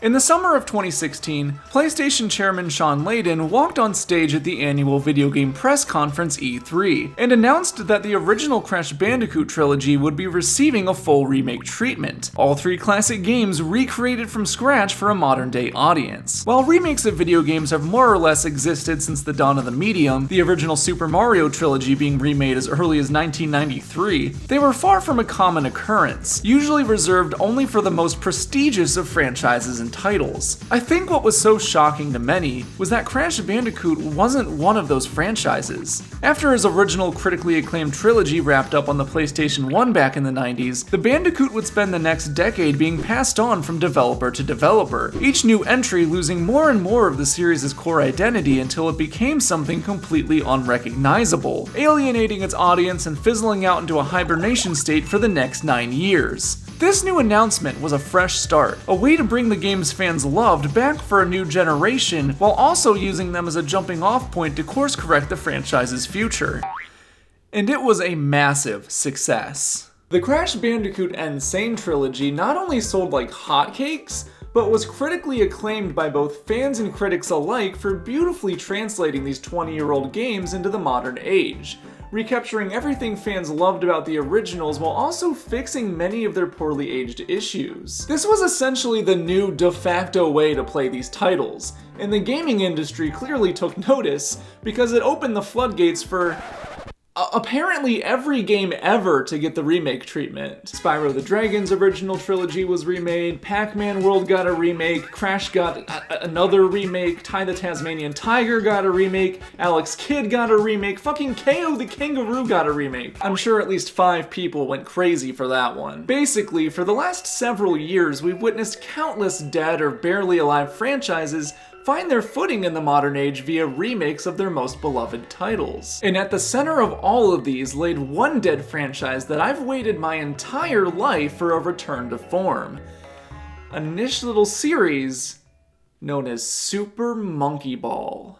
In the summer of 2016, PlayStation chairman Shawn Layden walked on stage at the annual video game press conference E3 and announced that the original Crash Bandicoot trilogy would be receiving a full remake treatment, all 3 classic games recreated from scratch for a modern-day audience. While remakes of video games have more or less existed since the dawn of the medium, the original Super Mario trilogy being remade as early as 1993, they were far from a common occurrence, usually reserved only for the most prestigious of franchises and titles. I think what was so shocking to many was that Crash Bandicoot wasn't one of those franchises. After his original critically acclaimed trilogy wrapped up on the PlayStation 1 back in the 90s, the Bandicoot would spend the next decade being passed on from developer to developer, each new entry losing more and more of the series' core identity until it became something completely unrecognizable, alienating its audience and fizzling out into a hibernation state for the next 9 years. This new announcement was a fresh start, a way to bring the games fans loved back for a new generation, while also using them as a jumping off point to course correct the franchise's future. And it was a massive success. The Crash Bandicoot N. Sane trilogy not only sold like hotcakes, but was critically acclaimed by both fans and critics alike for beautifully translating these 20-year-old games into the modern age, recapturing everything fans loved about the originals while also fixing many of their poorly aged issues. This was essentially the new de facto way to play these titles, and the gaming industry clearly took notice because it opened the floodgates for apparently every game ever to get the remake treatment. Spyro the Dragon's original trilogy was remade, Pac-Man World got a remake, Crash got another remake, Ty the Tasmanian Tiger got a remake, Alex Kidd got a remake, fucking KO the Kangaroo got a remake. I'm sure at least 5 people went crazy for that one. Basically, for the last several years, we've witnessed countless dead or barely alive franchises find their footing in the modern age via remakes of their most beloved titles. And at the center of all of these laid one dead franchise that I've waited my entire life for a return to form. A niche little series known as Super Monkey Ball.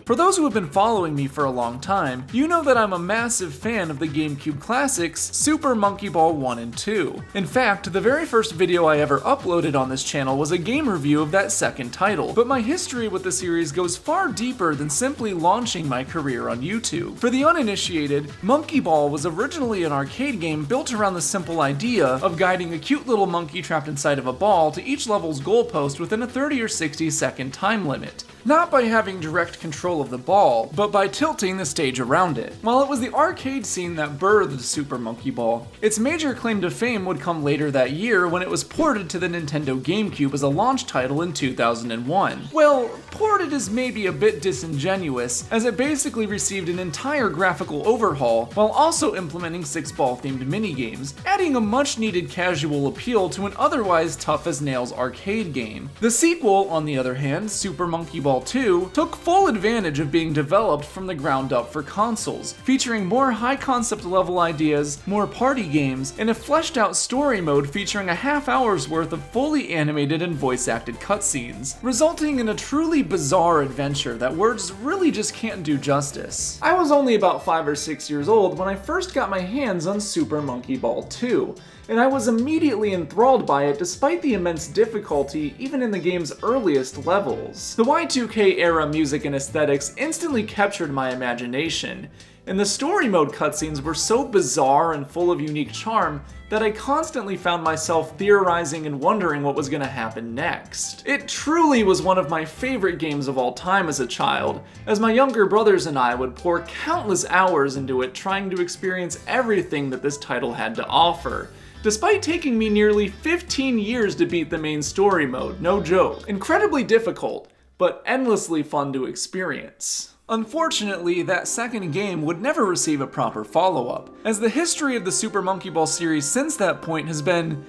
For those who have been following me for a long time, you know that I'm a massive fan of the GameCube classics Super Monkey Ball 1 and 2. In fact, the very first video I ever uploaded on this channel was a game review of that second title, but my history with the series goes far deeper than simply launching my career on YouTube. For the uninitiated, Monkey Ball was originally an arcade game built around the simple idea of guiding a cute little monkey trapped inside of a ball to each level's goalpost within a 30 or 60 second time limit. Not by having direct control of the ball, but by tilting the stage around it. While it was the arcade scene that birthed Super Monkey Ball, its major claim to fame would come later that year when it was ported to the Nintendo GameCube as a launch title in 2001. Well, ported is maybe a bit disingenuous, as it basically received an entire graphical overhaul while also implementing 6-ball themed minigames, adding a much needed casual appeal to an otherwise tough-as-nails arcade game. The sequel, on the other hand, Super Monkey Ball 2, took full advantage of being developed from the ground up for consoles, featuring more high concept level ideas, more party games, and a fleshed out story mode featuring a half hour's worth of fully animated and voice acted cutscenes, resulting in a truly bizarre adventure that words really just can't do justice. I was only about 5 or 6 years old when I first got my hands on Super Monkey Ball 2, and I was immediately enthralled by it despite the immense difficulty even in the game's earliest levels. The Y2K era music and aesthetics instantly captured my imagination, and the story mode cutscenes were so bizarre and full of unique charm that I constantly found myself theorizing and wondering what was going to happen next. It truly was one of my favorite games of all time as a child, as my younger brothers and I would pour countless hours into it trying to experience everything that this title had to offer, despite taking me nearly 15 years to beat the main story mode, no joke. Incredibly difficult, but endlessly fun to experience. Unfortunately, that second game would never receive a proper follow-up, as the history of the Super Monkey Ball series since that point has been,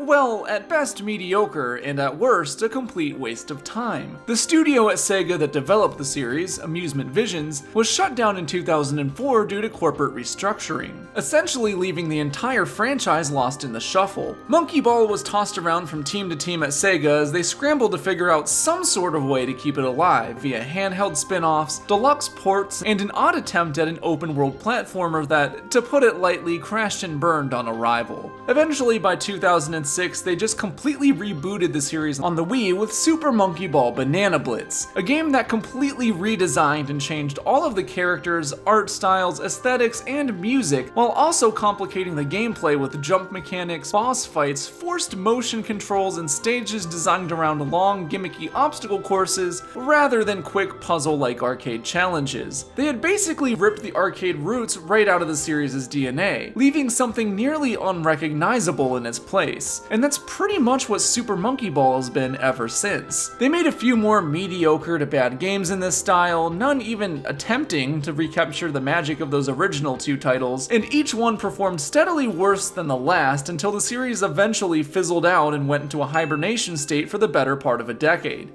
well, at best mediocre, and at worst a complete waste of time. The studio at Sega that developed the series, Amusement Visions, was shut down in 2004 due to corporate restructuring, essentially leaving the entire franchise lost in the shuffle. Monkey Ball was tossed around from team to team at Sega as they scrambled to figure out some sort of way to keep it alive via handheld spin-offs, deluxe ports, and an odd attempt at an open-world platformer that, to put it lightly, crashed and burned on arrival. Eventually, by 2006, they just completely rebooted the series on the Wii with Super Monkey Ball Banana Blitz, a game that completely redesigned and changed all of the characters, art styles, aesthetics, and music, while also complicating the gameplay with jump mechanics, boss fights, forced motion controls, and stages designed around long, gimmicky obstacle courses rather than quick puzzle-like arcade challenges. They had basically ripped the arcade roots right out of the series' DNA, leaving something nearly unrecognizable in its place. And that's pretty much what Super Monkey Ball has been ever since. They made a few more mediocre to bad games in this style, none even attempting to recapture the magic of those original two titles, and each one performed steadily worse than the last until the series eventually fizzled out and went into a hibernation state for the better part of a decade.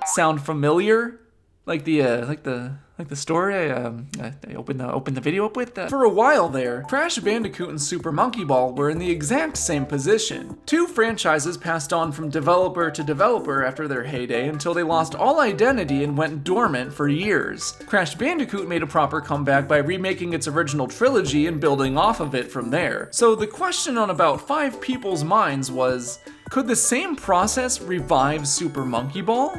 Sound familiar? Like the story I opened the video up with? For a while there, Crash Bandicoot and Super Monkey Ball were in the exact same position. Two franchises passed on from developer to developer after their heyday until they lost all identity and went dormant for years. Crash Bandicoot made a proper comeback by remaking its original trilogy and building off of it from there. So the question on about 5 people's minds was, could the same process revive Super Monkey Ball?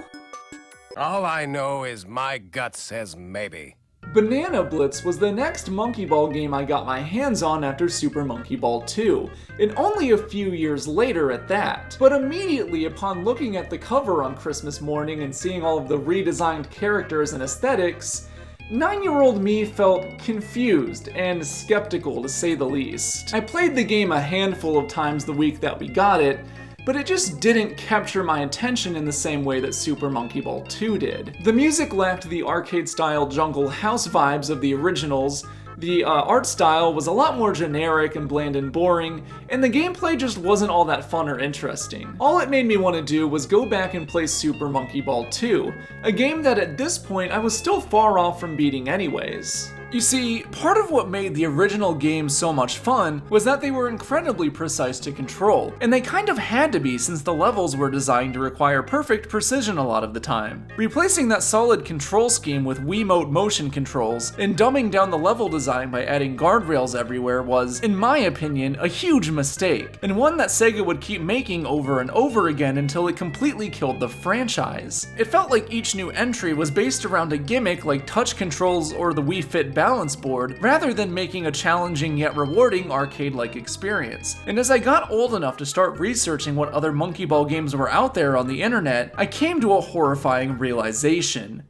All I know is my gut says maybe. Banana Blitz was the next Monkey Ball game I got my hands on after Super Monkey Ball 2, and only a few years later at that. But immediately upon looking at the cover on Christmas morning and seeing all of the redesigned characters and aesthetics, 9-year-old me felt confused and skeptical to say the least. I played the game a handful of times the week that we got it, but it just didn't capture my attention in the same way that Super Monkey Ball 2 did. The music lacked the arcade-style jungle house vibes of the originals, the art style was a lot more generic and bland and boring, and the gameplay just wasn't all that fun or interesting. All it made me want to do was go back and play Super Monkey Ball 2, a game that at this point I was still far off from beating anyways. You see, part of what made the original game so much fun was that they were incredibly precise to control, and they kind of had to be since the levels were designed to require perfect precision a lot of the time. Replacing that solid control scheme with Wiimote motion controls and dumbing down the level design by adding guardrails everywhere was, in my opinion, a huge mistake, and one that Sega would keep making over and over again until it completely killed the franchise. It felt like each new entry was based around a gimmick like touch controls or the Wii Fit balance board, rather than making a challenging yet rewarding arcade-like experience. And as I got old enough to start researching what other Monkey Ball games were out there on the internet, I came to a horrifying realization.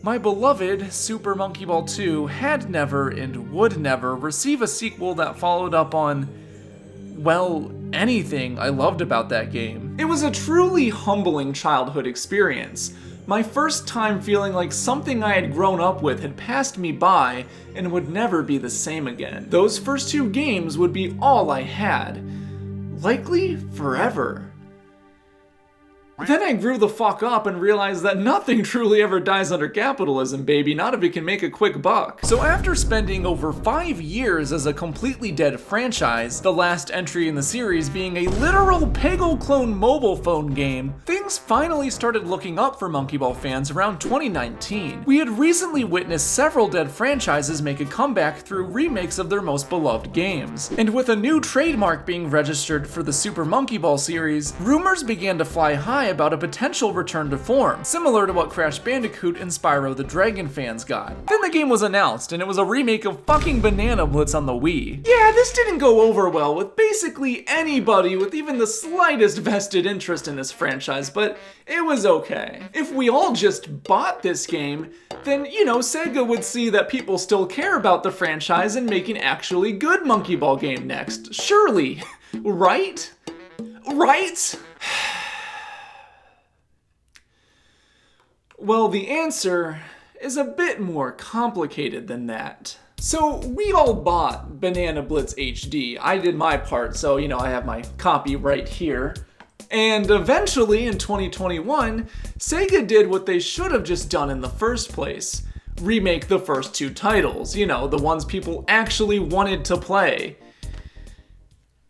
My beloved Super Monkey Ball 2 had never and would never receive a sequel that followed up on, well, anything I loved about that game. It was a truly humbling childhood experience. My first time feeling like something I had grown up with had passed me by and would never be the same again. Those first 2 games would be all I had. Likely forever. Then I grew the fuck up and realized that nothing truly ever dies under capitalism, baby, not if it can make a quick buck. So after spending over 5 years as a completely dead franchise, the last entry in the series being a literal Peggle clone mobile phone game, things finally started looking up for Monkey Ball fans around 2019. We had recently witnessed several dead franchises make a comeback through remakes of their most beloved games. And with a new trademark being registered for the Super Monkey Ball series, rumors began to fly high about a potential return to form, similar to what Crash Bandicoot and Spyro the Dragon fans got. Then the game was announced, and it was a remake of fucking Banana Blitz on the Wii. Yeah, this didn't go over well with basically anybody with even the slightest vested interest in this franchise, but it was okay. If we all just bought this game, then, you know, Sega would see that people still care about the franchise and make an actually good Monkey Ball game next. Surely. Right? Right? Well, the answer is a bit more complicated than that. So we all bought Banana Blitz HD. I did my part, so I have my copy right here. And eventually in 2021, Sega did what they should have just done in the first place. Remake the first two titles, the ones people actually wanted to play.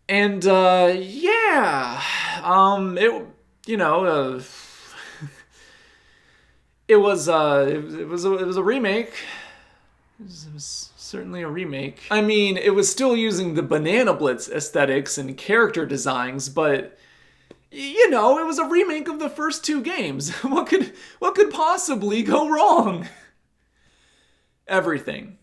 And yeah, it was a remake. It was certainly a remake. I mean, it was still using the Banana Blitz aesthetics and character designs, but it was a remake of the first two games. What could possibly go wrong? Everything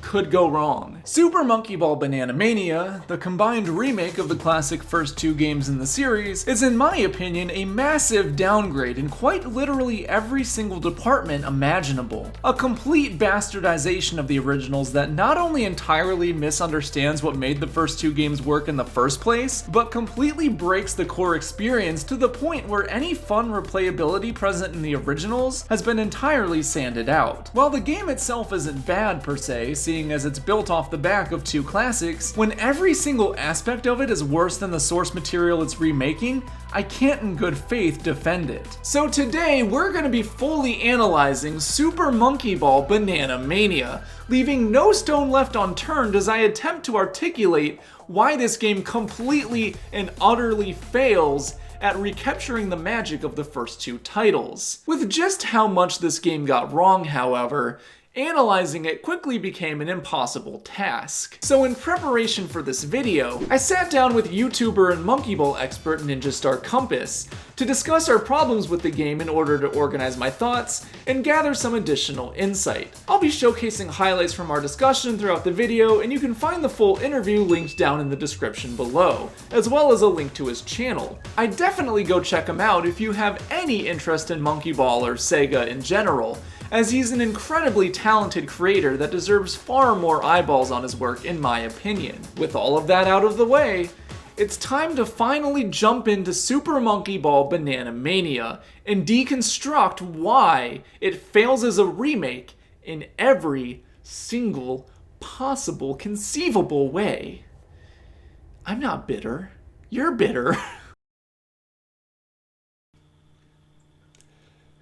could go wrong. Super Monkey Ball Banana Mania, the combined remake of the classic first two games in the series, is in my opinion a massive downgrade in quite literally every single department imaginable. A complete bastardization of the originals that not only entirely misunderstands what made the first two games work in the first place, but completely breaks the core experience to the point where any fun replayability present in the originals has been entirely sanded out. While the game itself isn't bad per se, seeing as it's built off the back of two classics, when every single aspect of it is worse than the source material it's remaking, I can't in good faith defend it. So today, we're going to be fully analyzing Super Monkey Ball Banana Mania, leaving no stone left unturned as I attempt to articulate why this game completely and utterly fails at recapturing the magic of the first two titles. With just how much this game got wrong, however, analyzing it quickly became an impossible task. So in preparation for this video, I sat down with YouTuber and Monkey Ball expert Ninjastar to discuss our problems with the game in order to organize my thoughts and gather some additional insight. I'll be showcasing highlights from our discussion throughout the video, and you can find the full interview linked down in the description below, as well as a link to his channel. I'd definitely go check him out if you have any interest in Monkey Ball or Sega in general, as he's an incredibly talented creator that deserves far more eyeballs on his work in my opinion. With all of that out of the way, it's time to finally jump into Super Monkey Ball Banana Mania and deconstruct why it fails as a remake in every single possible conceivable way. I'm not bitter. You're bitter.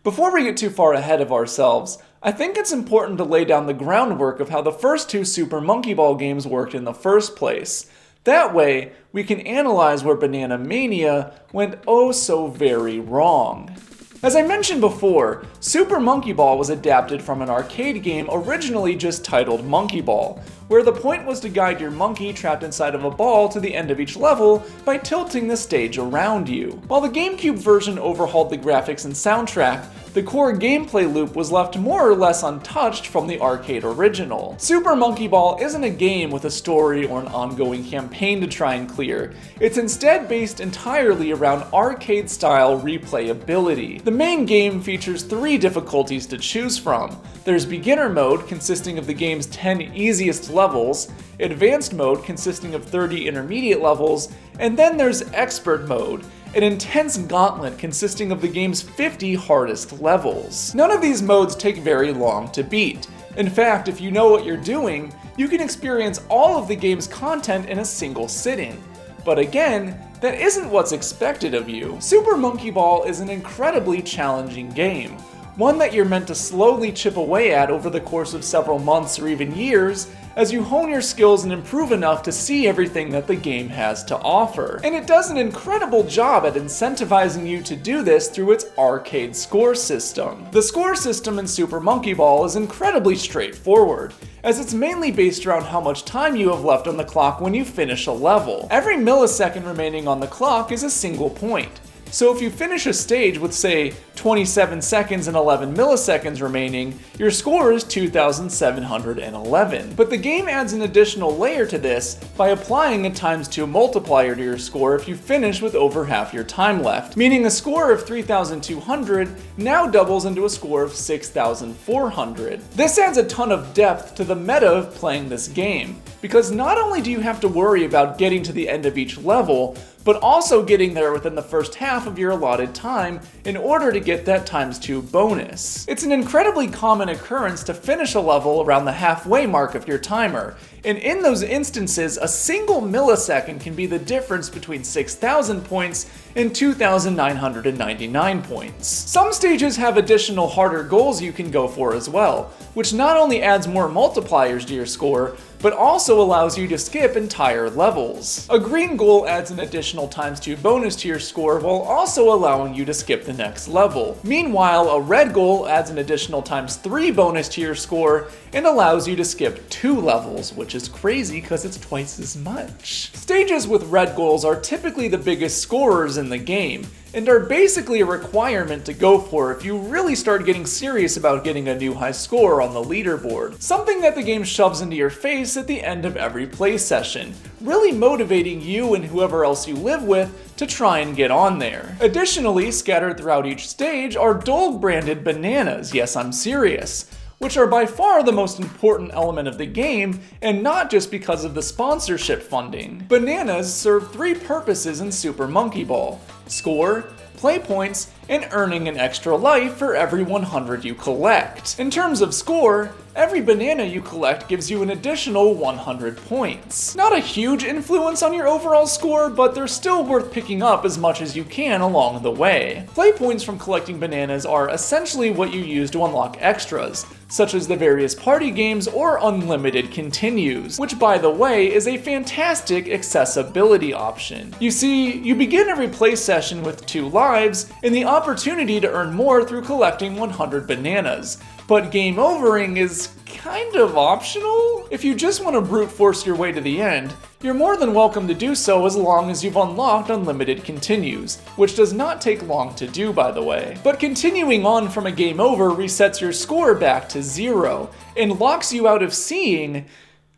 Before we get too far ahead of ourselves, I think it's important to lay down the groundwork of how the first two Super Monkey Ball games worked in the first place. That way, we can analyze where Banana Mania went oh so very wrong. As I mentioned before, Super Monkey Ball was adapted from an arcade game originally just titled Monkey Ball, where the point was to guide your monkey trapped inside of a ball to the end of each level by tilting the stage around you. While the GameCube version overhauled the graphics and soundtrack, the core gameplay loop was left more or less untouched from the arcade original. Super Monkey Ball isn't a game with a story or an ongoing campaign to try and clear. It's instead based entirely around arcade-style replayability. The main game features 3 difficulties to choose from. There's Beginner Mode, consisting of the game's 10 easiest levels, Advanced Mode, consisting of 30 intermediate levels, and then there's Expert Mode, an intense gauntlet consisting of the game's 50 hardest levels. None of these modes take very long to beat. In fact, if you know what you're doing, you can experience all of the game's content in a single sitting. But again, that isn't what's expected of you. Super Monkey Ball is an incredibly challenging game, one that you're meant to slowly chip away at over the course of several months or even years, as you hone your skills and improve enough to see everything that the game has to offer. And it does an incredible job at incentivizing you to do this through its arcade score system. The score system in Super Monkey Ball is incredibly straightforward, as it's mainly based around how much time you have left on the clock when you finish a level. Every millisecond remaining on the clock is a single point. So if you finish a stage with, say, 27 seconds and 11 milliseconds remaining, your score is 2,711. But the game adds an additional layer to this by applying a ×2 multiplier to your score if you finish with over half your time left, meaning a score of 3,200 now doubles into a score of 6,400. This adds a ton of depth to the meta of playing this game, because not only do you have to worry about getting to the end of each level, but also getting there within the first half of your allotted time in order to get that ×2 bonus. It's an incredibly common occurrence to finish a level around the halfway mark of your timer, and in those instances, a single millisecond can be the difference between 6,000 points and 2,999 points. Some stages have additional harder goals you can go for as well, which not only adds more multipliers to your score, but also allows you to skip entire levels. A green goal adds an additional ×2 bonus to your score while also allowing you to skip the next level. Meanwhile, a red goal adds an additional ×3 bonus to your score and allows you to skip 2 levels, which is crazy because it's twice as much. Stages with red goals are typically the biggest scorers in the game, and are basically a requirement to go for if you really start getting serious about getting a new high score on the leaderboard. Something that the game shoves into your face at the end of every play session, really motivating you and whoever else you live with to try and get on there. Additionally, scattered throughout each stage are dog-branded bananas, yes, I'm serious, which are by far the most important element of the game, and not just because of the sponsorship funding. Bananas serve 3 purposes in Super Monkey Ball: score, play points, and earning an extra life for every 100 you collect. In terms of score, every banana you collect gives you an additional 100 points. Not a huge influence on your overall score, but they're still worth picking up as much as you can along the way. Play points from collecting bananas are essentially what you use to unlock extras, such as the various party games or unlimited continues, which by the way is a fantastic accessibility option. You see, you begin every play session with 2 lives and the opportunity to earn more through collecting 100 bananas, but game overing is kind of optional. If you just want to brute force your way to the end, you're more than welcome to do so as long as you've unlocked unlimited continues, which does not take long to do by the way. But continuing on from a game over resets your score back to 0, and locks you out of seeing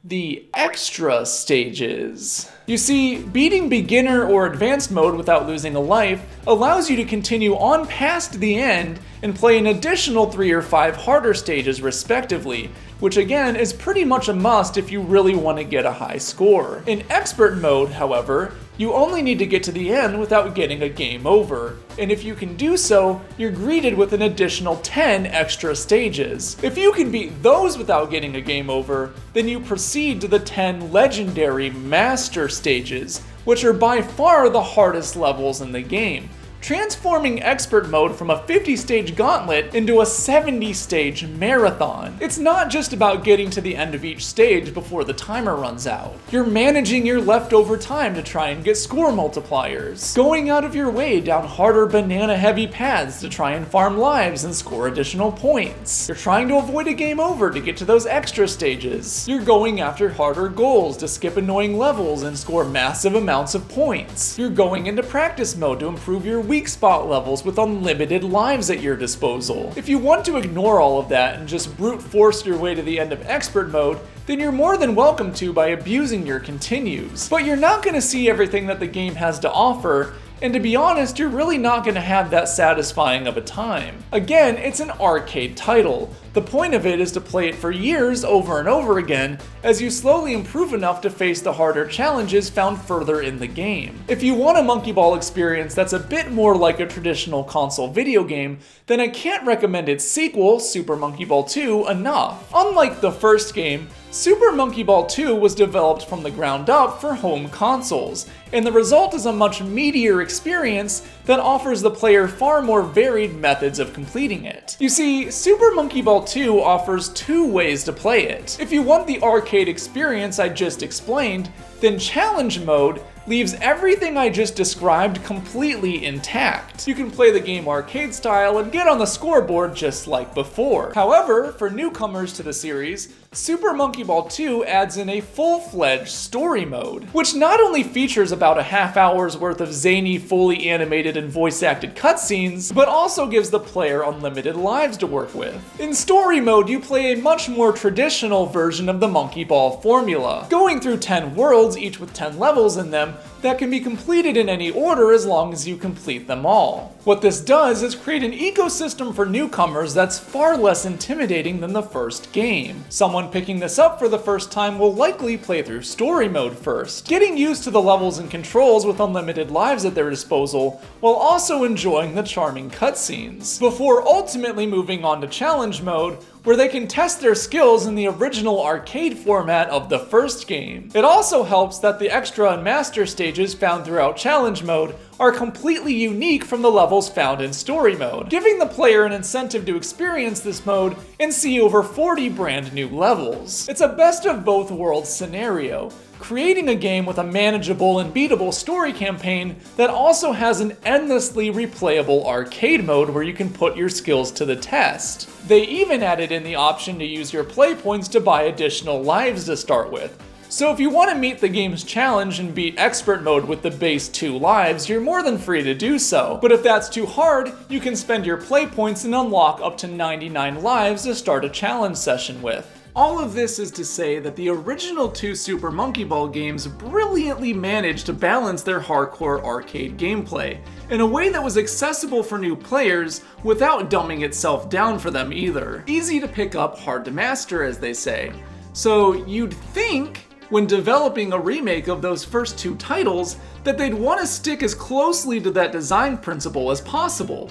the extra stages. You see, beating beginner or advanced mode without losing a life allows you to continue on past the end and play an additional 3 or 5 harder stages respectively, which again is pretty much a must if you really want to get a high score. In expert mode, however, you only need to get to the end without getting a game over, and if you can do so, you're greeted with an additional 10 extra stages. If you can beat those without getting a game over, then you proceed to the 10 legendary master stages, which are by far the hardest levels in the game, transforming expert mode from a 50-stage gauntlet into a 70-stage marathon. It's not just about getting to the end of each stage before the timer runs out. You're managing your leftover time to try and get score multipliers, going out of your way down harder banana-heavy paths to try and farm lives and score additional points. You're trying to avoid a game over to get to those extra stages. You're going after harder goals to skip annoying levels and score massive amounts of points. You're going into practice mode to improve your weak spot levels with unlimited lives at your disposal. If you want to ignore all of that and just brute force your way to the end of expert mode, then you're more than welcome to by abusing your continues. But you're not going to see everything that the game has to offer, and to be honest, you're really not going to have that satisfying of a time. Again, it's an arcade title. The point of it is to play it for years over and over again, as you slowly improve enough to face the harder challenges found further in the game. If you want a Monkey Ball experience that's a bit more like a traditional console video game, then I can't recommend its sequel, Super Monkey Ball 2, enough. Unlike the first game, Super Monkey Ball 2 was developed from the ground up for home consoles, and the result is a much meatier experience that offers the player far more varied methods of completing it. You see, Super Monkey Ball 2 offers 2 ways to play it. If you want the arcade experience I just explained, then Challenge Mode leaves everything I just described completely intact. You can play the game arcade style and get on the scoreboard just like before. However, for newcomers to the series, Super Monkey Ball 2 adds in a full-fledged story mode, which not only features about a half hour's worth of zany, fully animated and voice-acted cutscenes, but also gives the player unlimited lives to work with. In story mode, you play a much more traditional version of the Monkey Ball formula, going through 10 worlds, each with 10 levels in them, that can be completed in any order as long as you complete them all. What this does is create an ecosystem for newcomers that's far less intimidating than the first game. Someone picking this up for the first time will likely play through story mode first, getting used to the levels and controls with unlimited lives at their disposal, while also enjoying the charming cutscenes, before ultimately moving on to challenge mode, where they can test their skills in the original arcade format of the first game. It also helps that the extra and master stages found throughout challenge mode are completely unique from the levels found in story mode, giving the player an incentive to experience this mode and see over 40 brand new levels. It's a best of both worlds scenario, creating a game with a manageable and beatable story campaign that also has an endlessly replayable arcade mode where you can put your skills to the test. They even added in the option to use your play points to buy additional lives to start with. So if you want to meet the game's challenge and beat expert mode with the base 2 lives, you're more than free to do so. But if that's too hard, you can spend your play points and unlock up to 99 lives to start a challenge session with. All of this is to say that the original 2 Super Monkey Ball games brilliantly managed to balance their hardcore arcade gameplay in a way that was accessible for new players without dumbing itself down for them either. Easy to pick up, hard to master, as they say. So you'd think, when developing a remake of those first 2 titles, that they'd want to stick as closely to that design principle as possible.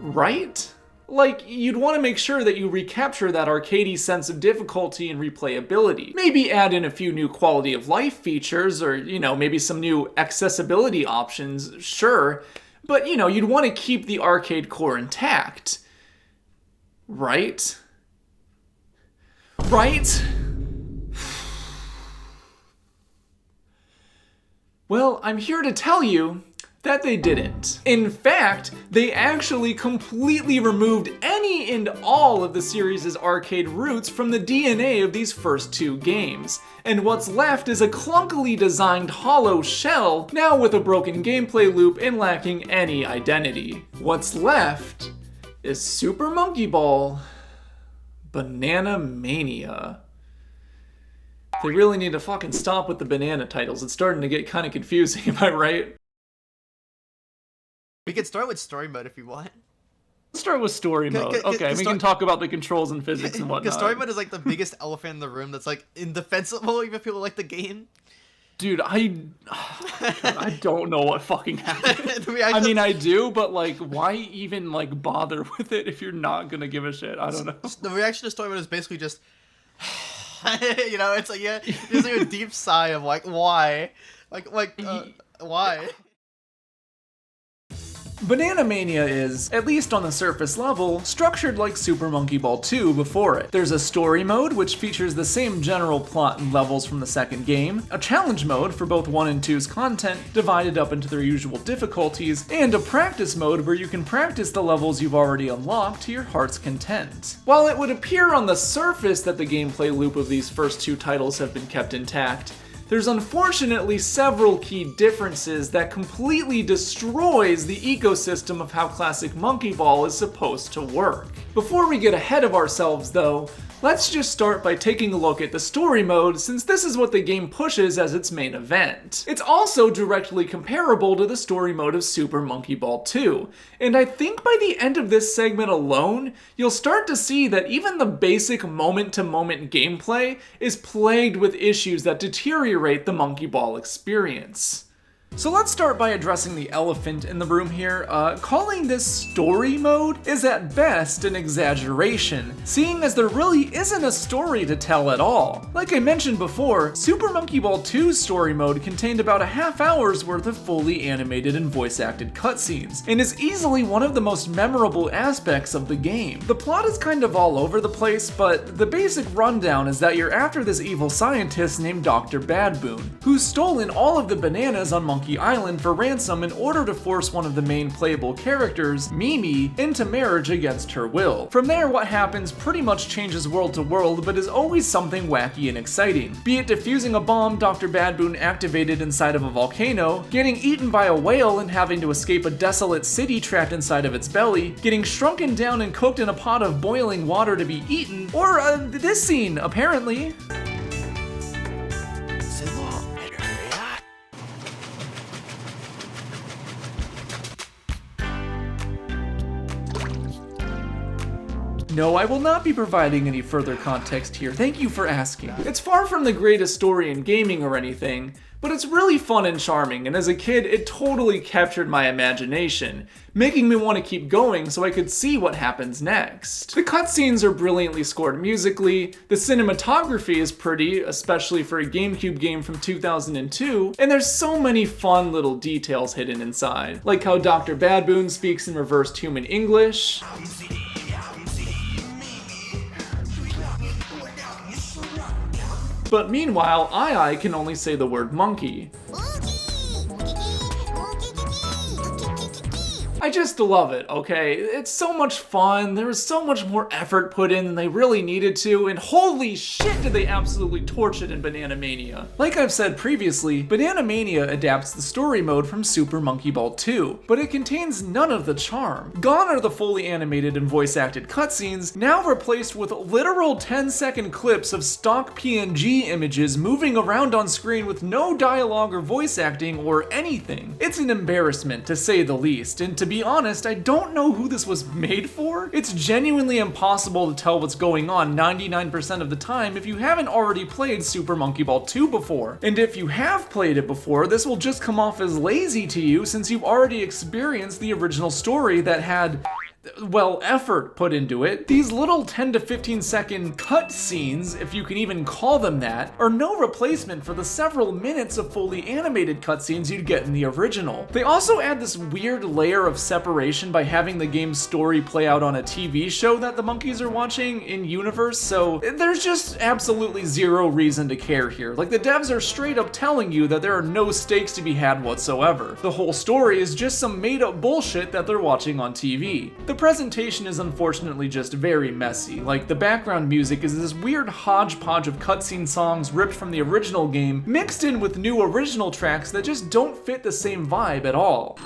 Right? Like, you'd want to make sure that you recapture that arcadey sense of difficulty and replayability. Maybe add in a few new quality of life features, or, maybe some new accessibility options, sure. But, you'd want to keep the arcade core intact. Right? Right? Well, I'm here to tell you that they didn't. In fact, they actually completely removed any and all of the series' arcade roots from the DNA of these first 2 games, and what's left is a clunkily designed hollow shell, now with a broken gameplay loop and lacking any identity. What's left is Super Monkey Ball Banana Mania. They really need to fucking stop with the banana titles. It's starting to get kind of confusing, am I right? We could start with story mode if you want. Let's start with story mode. Okay, we can talk about the controls and physics and whatnot. Because story mode is like the biggest elephant in the room that's like indefensible even if people like the game. Dude, I don't know what fucking happened. I mean, I do, but like, why even like bother with it if you're not gonna give a shit? I don't know. The reaction to story mode is basically just... it's like, yeah, there's like a deep sigh of like, why? Why? Banana Mania is, at least on the surface level, structured like Super Monkey Ball 2 before it. There's a story mode, which features the same general plot and levels from the second game, a challenge mode for both 1 and 2's content, divided up into their usual difficulties, and a practice mode where you can practice the levels you've already unlocked to your heart's content. While it would appear on the surface that the gameplay loop of these first 2 titles have been kept intact, there's unfortunately several key differences that completely destroys the ecosystem of how classic Monkey Ball is supposed to work. Before we get ahead of ourselves though, let's just start by taking a look at the story mode, since this is what the game pushes as its main event. It's also directly comparable to the story mode of Super Monkey Ball 2, and I think by the end of this segment alone, you'll start to see that even the basic moment-to-moment gameplay is plagued with issues that deteriorate the Monkey Ball experience. So let's start by addressing the elephant in the room here. Calling this story mode is at best an exaggeration, seeing as there really isn't a story to tell at all. Like I mentioned before, Super Monkey Ball 2's story mode contained about a half hour's worth of fully animated and voice-acted cutscenes, and is easily one of the most memorable aspects of the game. The plot is kind of all over the place, but the basic rundown is that you're after this evil scientist named Dr. Badboon, who's stolen all of the bananas on Monkey Island for ransom in order to force one of the main playable characters, Mimi, into marriage against her will. From there, what happens pretty much changes world to world, but is always something wacky and exciting. Be it defusing a bomb Dr. Badboon activated inside of a volcano, getting eaten by a whale and having to escape a desolate city trapped inside of its belly, getting shrunken down and cooked in a pot of boiling water to be eaten, or this scene, apparently. No, I will not be providing any further context here, thank you for asking. It's far from the greatest story in gaming or anything, but it's really fun and charming, and as a kid, it totally captured my imagination, making me want to keep going so I could see what happens next. The cutscenes are brilliantly scored musically, the cinematography is pretty, especially for a GameCube game from 2002, and there's so many fun little details hidden inside, like how Dr. Badboon speaks in reversed human English, but meanwhile, I can only say the word monkey. I just love it, okay? It's so much fun, there was so much more effort put in than they really needed to, and holy shit did they absolutely torch it in Banana Mania. Like I've said previously, Banana Mania adapts the story mode from Super Monkey Ball 2, but it contains none of the charm. Gone are the fully animated and voice-acted cutscenes, now replaced with literal 10-second clips of stock PNG images moving around on screen with no dialogue or voice acting or anything. It's an embarrassment, to say the least, and to be honest, I don't know who this was made for. It's genuinely impossible to tell what's going on 99% of the time if you haven't already played Super Monkey Ball 2 before. And if you have played it before, this will just come off as lazy to you since you've already experienced the original story that had, well, effort put into it. These little 10 to 15 second cut scenes, if you can even call them that, are no replacement for the several minutes of fully animated cutscenes you'd get in the original. They also add this weird layer of separation by having the game's story play out on a TV show that the monkeys are watching in universe, so there's just absolutely zero reason to care here. Like, the devs are straight up telling you that there are no stakes to be had whatsoever. The whole story is just some made up bullshit that they're watching on TV. The presentation is unfortunately just very messy. Like, the background music is this weird hodgepodge of cutscene songs ripped from the original game, mixed in with new original tracks that just don't fit the same vibe at all.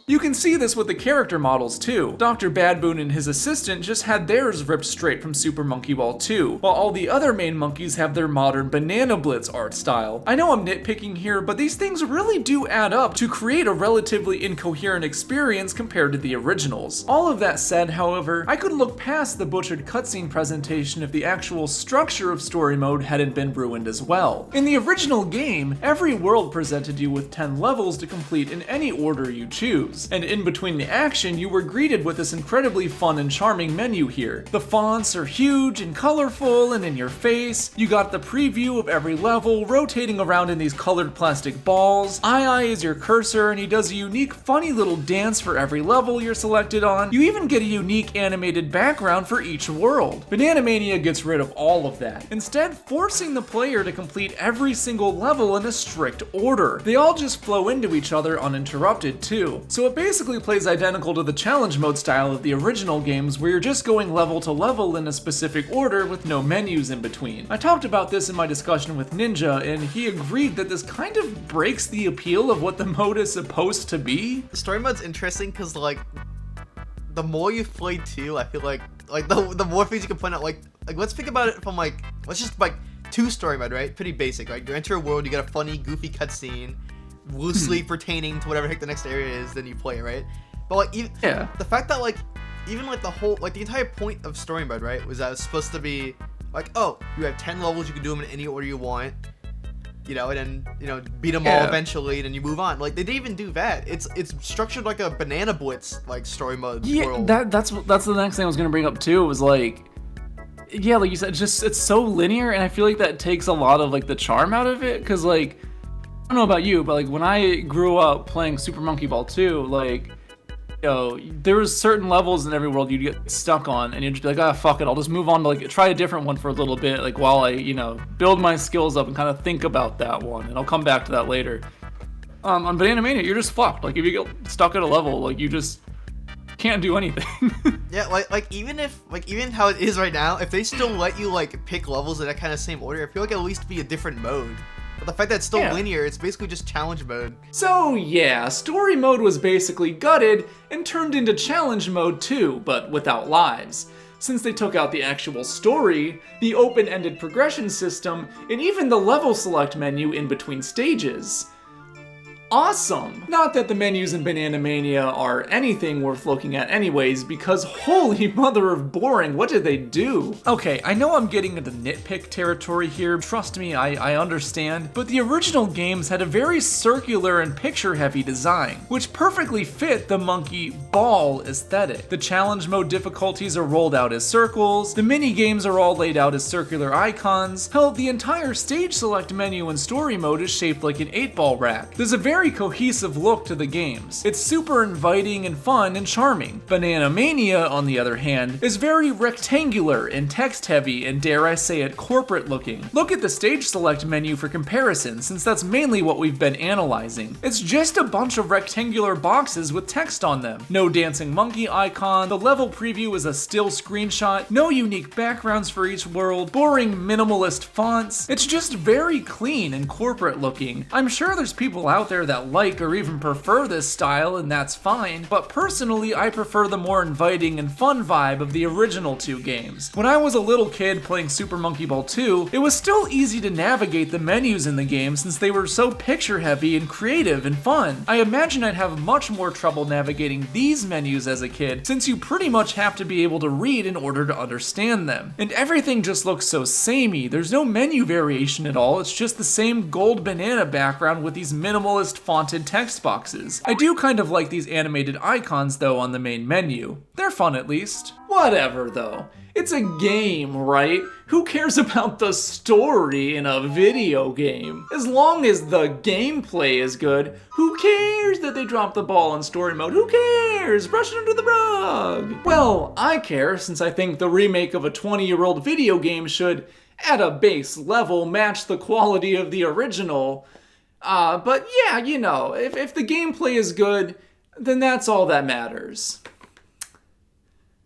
You can see this with the character models too. Dr. Badboon and his assistant just had theirs ripped straight from Super Monkey Ball 2, while all the other main monkeys have their modern Banana Blitz art style. I know I'm nitpicking here, but these things really do add up to create a relatively incoherent experience compared to the originals. All of that said, however, I could look past the butchered cutscene presentation if the actual structure of story mode hadn't been ruined as well. In the original game, every world presented you with 10 levels to complete in any order you choose. And in between the action, you were greeted with this incredibly fun and charming menu here. The fonts are huge and colorful and in your face. You got the preview of every level rotating around in these colored plastic balls. Ai is your cursor and he does a unique funny little dance for every level you're selected on. You even get a unique animated background for each world. Banana Mania gets rid of all of that, instead forcing the player to complete every single level in a strict order. They all just flow into each other uninterrupted too. So it basically plays identical to the challenge mode style of the original games, where you're just going level to level in a specific order with no menus in between. I talked about this in my discussion with Ninja, and he agreed that this kind of breaks the appeal of what the mode is supposed to be. The story mode's interesting because, like, the more you play too, I feel like the more things you can point out. Like let's think about it from let's just two story mode, right? Pretty basic, right? You enter a world, you get a funny, goofy cutscene, loosely pertaining to whatever the heck the next area is, then you play it, right? But even the fact that even the whole the entire point of story mode, right, was that it was supposed to be oh, you have 10 levels, you can do them in any order you want, and then beat them all eventually, and then you move on. They didn't even do that. It's structured like a Banana Blitz story mode world. That's the next thing I was gonna bring up too. Was like you said, it's so linear, and I feel like that takes a lot of the charm out of it, because I don't know about you, but when I grew up playing Super Monkey Ball 2, there was certain levels in every world you'd get stuck on, and you'd just be like, fuck it, I'll just move on to try a different one for a little bit, while I build my skills up and kind of think about that one, and I'll come back to that later. On Banana Mania, you're just fucked. If you get stuck at a level, you just can't do anything. Yeah, even how it is right now, if they still let you pick levels in that kind of same order, I feel like at least be a different mode. But the fact that it's still Yeah. linear, it's basically just challenge mode. So yeah, story mode was basically gutted and turned into challenge mode too, but without lives. Since they took out the actual story, the open-ended progression system, and even the level select menu in between stages. Awesome! Not that the menus in Banana Mania are anything worth looking at anyways, because holy mother of boring, what did they do? Okay, I know I'm getting into nitpick territory here, trust me, I understand, but the original games had a very circular and picture-heavy design, which perfectly fit the monkey ball aesthetic. The challenge mode difficulties are rolled out as circles, the mini-games are all laid out as circular icons, hell, the entire stage select menu in story mode is shaped like an 8-ball rack. There's a very cohesive look to the games. It's super inviting and fun and charming. Banana Mania, on the other hand, is very rectangular and text-heavy and, dare I say it, corporate looking. Look at the stage select menu for comparison, since that's mainly what we've been analyzing. It's just a bunch of rectangular boxes with text on them. No dancing monkey icon, the level preview is a still screenshot, no unique backgrounds for each world, boring minimalist fonts. It's just very clean and corporate looking. I'm sure there's people out there that like or even prefer this style, and that's fine, but personally I prefer the more inviting and fun vibe of the original two games. When I was a little kid playing Super Monkey Ball 2, it was still easy to navigate the menus in the game since they were so picture heavy and creative and fun. I imagine I'd have much more trouble navigating these menus as a kid, since you pretty much have to be able to read in order to understand them. And everything just looks so samey, there's no menu variation at all, it's just the same gold banana background with these minimalist fonted text boxes. I do kind of like these animated icons though on the main menu. They're fun at least. Whatever though. It's a game, right? Who cares about the story in a video game? As long as the gameplay is good, who cares that they dropped the ball in story mode? Who cares? Brush it under the rug. Well, I care since I think the remake of a 20-year-old video game should, at a base level, match the quality of the original. But yeah, you know, if the gameplay is good, then that's all that matters.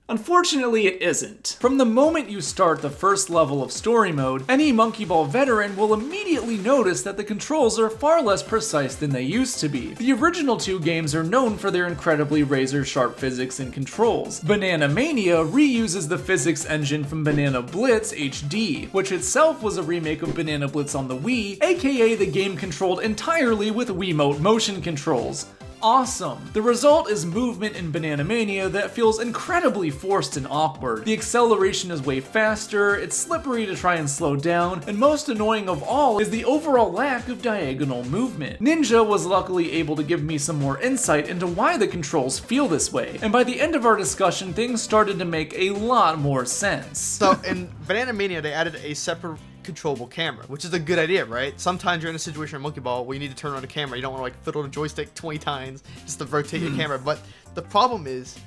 Unfortunately, it isn't. From the moment you start the first level of story mode, any Monkey Ball veteran will immediately notice that the controls are far less precise than they used to be. The original two games are known for their incredibly razor-sharp physics and controls. Banana Mania reuses the physics engine from Banana Blitz HD, which itself was a remake of Banana Blitz on the Wii, aka the game controlled entirely with Wiimote motion controls. Awesome. The result is movement in Banana Mania that feels incredibly forced and awkward. The acceleration is way faster, it's slippery to try and slow down, and most annoying of all is the overall lack of diagonal movement. Ninja was luckily able to give me some more insight into why the controls feel this way, and by the end of our discussion, things started to make a lot more sense. So in Banana Mania, they added a separate controllable camera, which is a good idea, right? Sometimes you're in a situation in Monkey Ball where you need to turn on the camera. You don't want to like fiddle the joystick 20 times just to rotate your camera. But the problem is,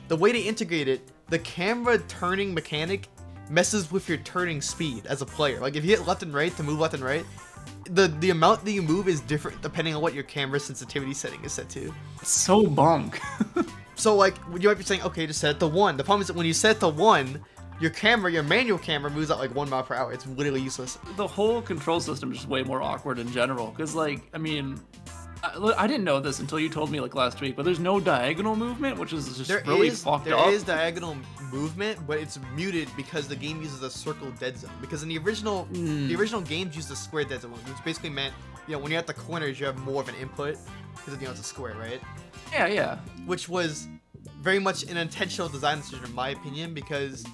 the way they integrate it, the camera turning mechanic messes with your turning speed as a player. Like if you hit left and right to move left and right, the amount that you move is different depending on what your camera sensitivity setting is set to. So bunk. So like you might be saying, okay, just set it to 1. The problem is that when you set it to 1, your camera, your manual camera moves at like 1 mile per hour. It's literally useless. The whole control system is just way more awkward in general. Because, like, I mean, I didn't know this until you told me, like, last week, but there's no diagonal movement, which is just really fucked up. There is diagonal movement, but it's muted because the game uses a circle dead zone. Because in the original games used a square dead zone, which basically meant, you know, when you're at the corners, you have more of an input. Because, you know, it's a square, right? Yeah, yeah. Which was very much an intentional design decision, in my opinion, because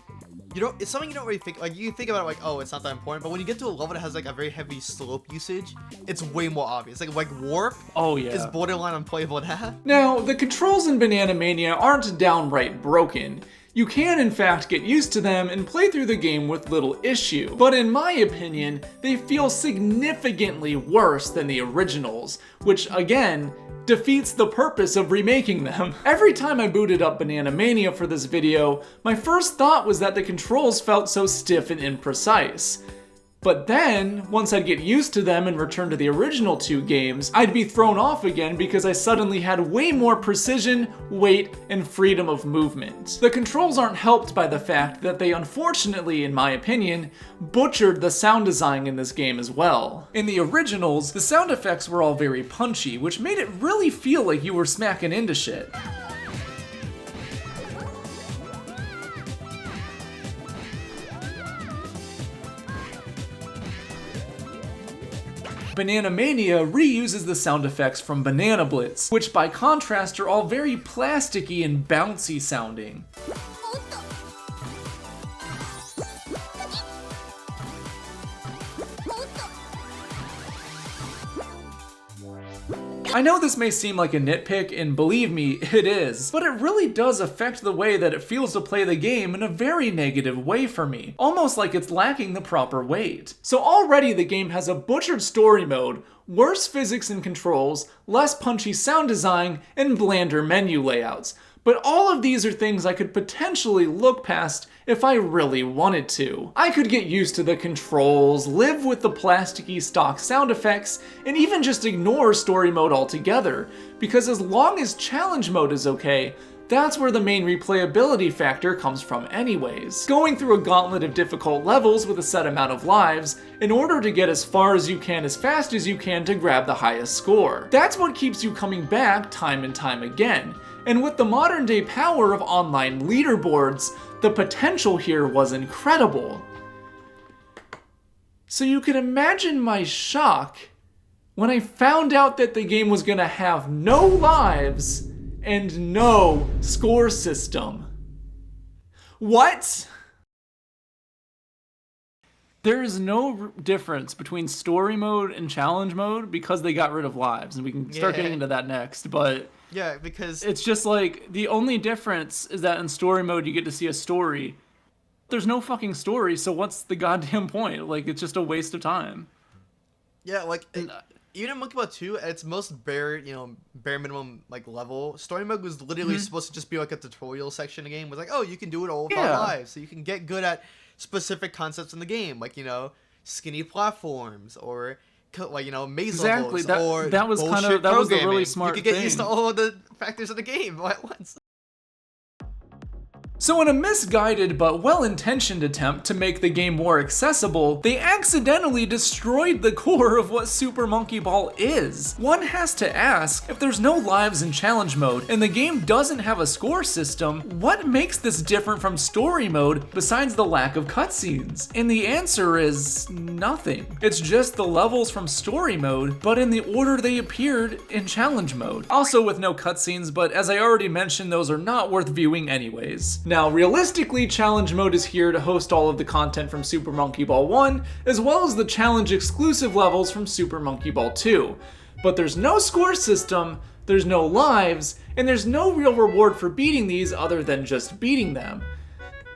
it's something you don't really think, like you think about it like, oh, it's not that important, but when you get to a level that has like a very heavy slope usage, it's way more obvious. Like warp is borderline unplayable now. Now, the controls in Banana Mania aren't downright broken. You can in fact get used to them and play through the game with little issue, but in my opinion, they feel significantly worse than the originals, which again, defeats the purpose of remaking them. Every time I booted up Banana Mania for this video, my first thought was that the controls felt so stiff and imprecise. But then, once I'd get used to them and return to the original 2 games, I'd be thrown off again because I suddenly had way more precision, weight, and freedom of movement. The controls aren't helped by the fact that they unfortunately, in my opinion, butchered the sound design in this game as well. In the originals, the sound effects were all very punchy, which made it really feel like you were smacking into shit. Banana Mania reuses the sound effects from Banana Blitz, which by contrast are all very plasticky and bouncy sounding. I know this may seem like a nitpick, and believe me, it is, but it really does affect the way that it feels to play the game in a very negative way for me, almost like it's lacking the proper weight. So already the game has a butchered story mode, worse physics and controls, less punchy sound design, and blander menu layouts. But all of these are things I could potentially look past if I really wanted to. I could get used to the controls, live with the plasticky stock sound effects, and even just ignore story mode altogether, because as long as challenge mode is okay, that's where the main replayability factor comes from anyways. Going through a gauntlet of difficult levels with a set amount of lives in order to get as far as you can as fast as you can to grab the highest score. That's what keeps you coming back time and time again. And with the modern day power of online leaderboards, the potential here was incredible. So you can imagine my shock when I found out that the game was gonna have no lives and no score system. What? There is no difference between story mode and challenge mode because they got rid of lives, and we can start getting into that next, but yeah, because it's just like the only difference is that in story mode you get to see a story. There's no fucking story, so what's the goddamn point? Like, it's just a waste of time. Yeah, like even in Monkey Ball 2, at its most bare minimum like level, story mode was literally supposed to just be like a tutorial section of the game. It was like, oh, you can do it all without lives, so you can get good at specific concepts in the game, like skinny platforms or like maze levels, or that was kind of that was the really smart thing. You could get used to all of the factors of the game all at once. So in a misguided but well-intentioned attempt to make the game more accessible, they accidentally destroyed the core of what Super Monkey Ball is. One has to ask, if there's no lives in challenge mode and the game doesn't have a score system, what makes this different from story mode besides the lack of cutscenes? And the answer is nothing. It's just the levels from story mode, but in the order they appeared in challenge mode. Also with no cutscenes, but as I already mentioned, those are not worth viewing anyways. Now, realistically, challenge mode is here to host all of the content from Super Monkey Ball 1, as well as the challenge exclusive levels from Super Monkey Ball 2. But there's no score system, there's no lives, and there's no real reward for beating these other than just beating them.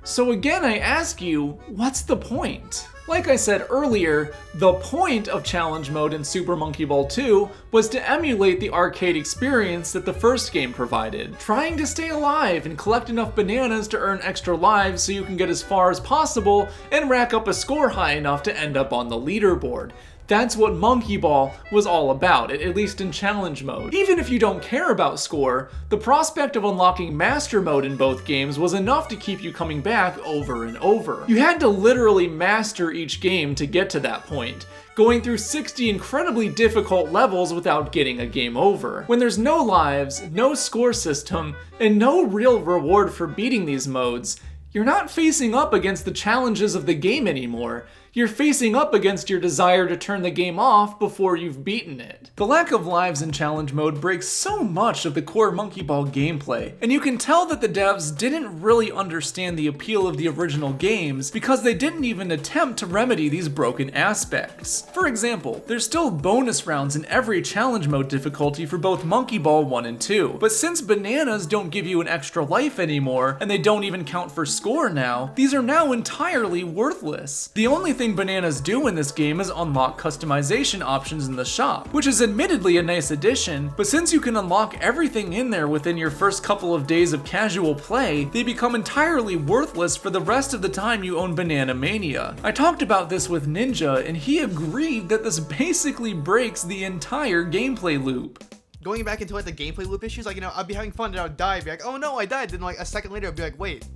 So again, I ask you, what's the point? Like I said earlier, the point of challenge mode in Super Monkey Ball 2 was to emulate the arcade experience that the first game provided, trying to stay alive and collect enough bananas to earn extra lives so you can get as far as possible and rack up a score high enough to end up on the leaderboard. That's what Monkey Ball was all about, at least in challenge mode. Even if you don't care about score, the prospect of unlocking master mode in both games was enough to keep you coming back over and over. You had to literally master each game to get to that point, going through 60 incredibly difficult levels without getting a game over. When there's no lives, no score system, and no real reward for beating these modes, you're not facing up against the challenges of the game anymore. You're facing up against your desire to turn the game off before you've beaten it. The lack of lives in challenge mode breaks so much of the core Monkey Ball gameplay, and you can tell that the devs didn't really understand the appeal of the original games because they didn't even attempt to remedy these broken aspects. For example, there's still bonus rounds in every challenge mode difficulty for both Monkey Ball 1 and 2, but since bananas don't give you an extra life anymore, and they don't even count for score now, these are now entirely worthless. The only thing thing bananas do in this game is unlock customization options in the shop, which is admittedly a nice addition, but since you can unlock everything in there within your first couple of days of casual play, they become entirely worthless for the rest of the time you own Banana Mania. I talked about this with Ninja, and he agreed that this basically breaks the entire gameplay loop. Going back into like the gameplay loop issues, like, you know, I'd be having fun and I would die, be like, oh no, I died. Then like a second later, I'd be like, wait,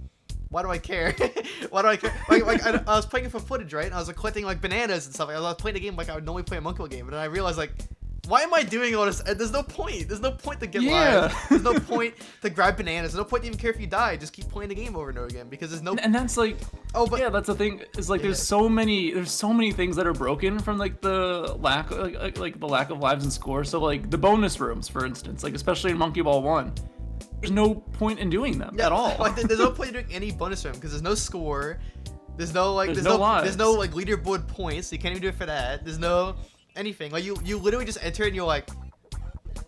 why do I care? Why do I care? I was playing it for footage, right? And I was like collecting like bananas and stuff. I was playing the game like I would normally play a Monkey Ball game, and then I realized like, why am I doing all this? And there's no point. There's no point to get lives. There's no point to grab bananas. There's no point to even care if you die. Just keep playing the game over and over again because there's no. And that's like, oh, but yeah, that's the thing. Is like there's so many things that are broken from like the lack like the lack of lives and score. So like the bonus rooms, for instance, like especially in Monkey Ball 1. There's no point in doing them at all. Like, there's no point in doing any bonus room because there's no score. There's no like there's no leaderboard points. So you can't even do it for that. There's no anything. Like you literally just enter and you're like,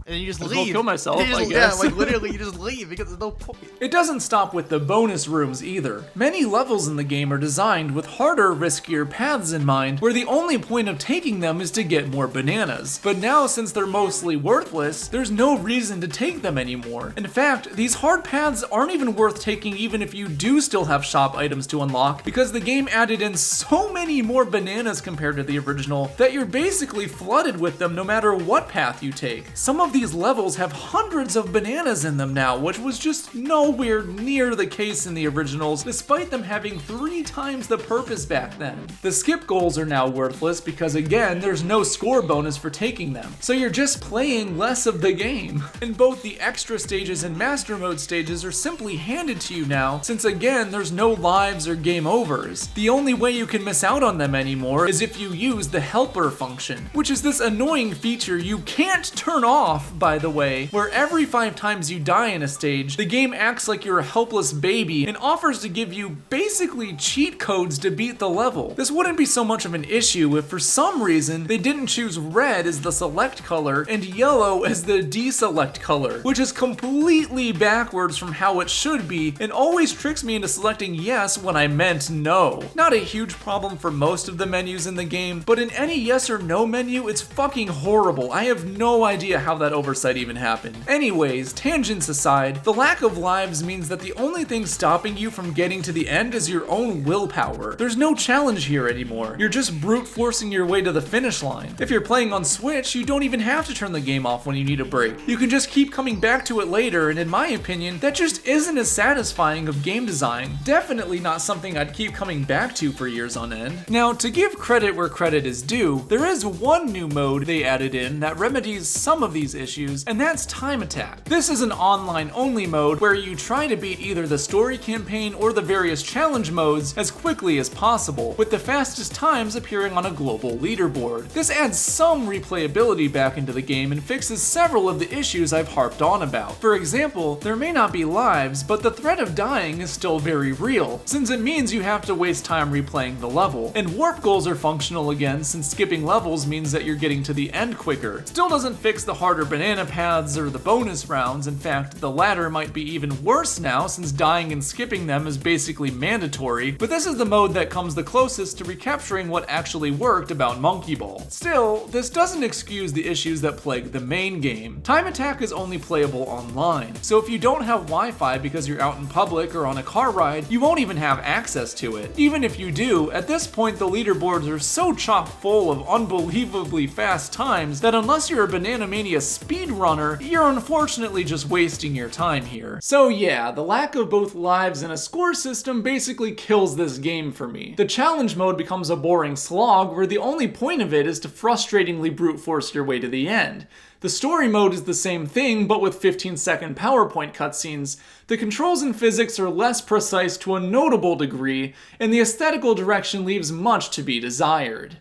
and you just leave. Kill myself, I guess. Yeah, like literally you just leave because there's no point. It doesn't stop with the bonus rooms either. Many levels in the game are designed with harder, riskier paths in mind, where the only point of taking them is to get more bananas. But now, since they're mostly worthless, there's no reason to take them anymore. In fact, these hard paths aren't even worth taking even if you do still have shop items to unlock, because the game added in so many more bananas compared to the original that you're basically flooded with them no matter what path you take. Some of these levels have hundreds of bananas in them now, which was just nowhere near the case in the originals, despite them having 3 times the purpose back then. The skip goals are now worthless because, again, there's no score bonus for taking them, so you're just playing less of the game. And both the extra stages and master mode stages are simply handed to you now, since again, there's no lives or game overs. The only way you can miss out on them anymore is if you use the helper function, which is this annoying feature you can't turn off, by the way, where every 5 times you die in a stage, the game acts like you're a helpless baby and offers to give you basically cheat codes to beat the level. This wouldn't be so much of an issue if for some reason they didn't choose red as the select color and yellow as the deselect color, which is completely backwards from how it should be and always tricks me into selecting yes when I meant no. Not a huge problem for most of the menus in the game, but in any yes or no menu, it's fucking horrible. I have no idea how that oversight even happened. Anyways, tangents aside, the lack of lives means that the only thing stopping you from getting to the end is your own willpower. There's no challenge here anymore. You're just brute forcing your way to the finish line. If you're playing on Switch, you don't even have to turn the game off when you need a break. You can just keep coming back to it later, and in my opinion, that just isn't as satisfying of game design. Definitely not something I'd keep coming back to for years on end. Now, to give credit where credit is due, there is one new mode they added in that remedies some of these issues, and that's Time Attack. This is an online-only mode where you try to beat either the story campaign or the various challenge modes as quickly as possible, with the fastest times appearing on a global leaderboard. This adds some replayability back into the game and fixes several of the issues I've harped on about. For example, there may not be lives, but the threat of dying is still very real, since it means you have to waste time replaying the level. And warp goals are functional again, since skipping levels means that you're getting to the end quicker. Still doesn't fix the harder banana paths or the bonus rounds. In fact, the latter might be even worse now, since dying and skipping them is basically mandatory, but this is the mode that comes the closest to recapturing what actually worked about Monkey Ball. Still, this doesn't excuse the issues that plague the main game. Time Attack is only playable online, so if you don't have Wi-Fi because you're out in public or on a car ride, you won't even have access to it. Even if you do, at this point the leaderboards are so chock full of unbelievably fast times that unless you're a Banana Mania speedrunner, you're unfortunately just wasting your time here. So yeah, the lack of both lives and a score system basically kills this game for me. The challenge mode becomes a boring slog where the only point of it is to frustratingly brute force your way to the end. The story mode is the same thing, but with 15-second PowerPoint cutscenes. The controls and physics are less precise to a notable degree, and the aesthetical direction leaves much to be desired.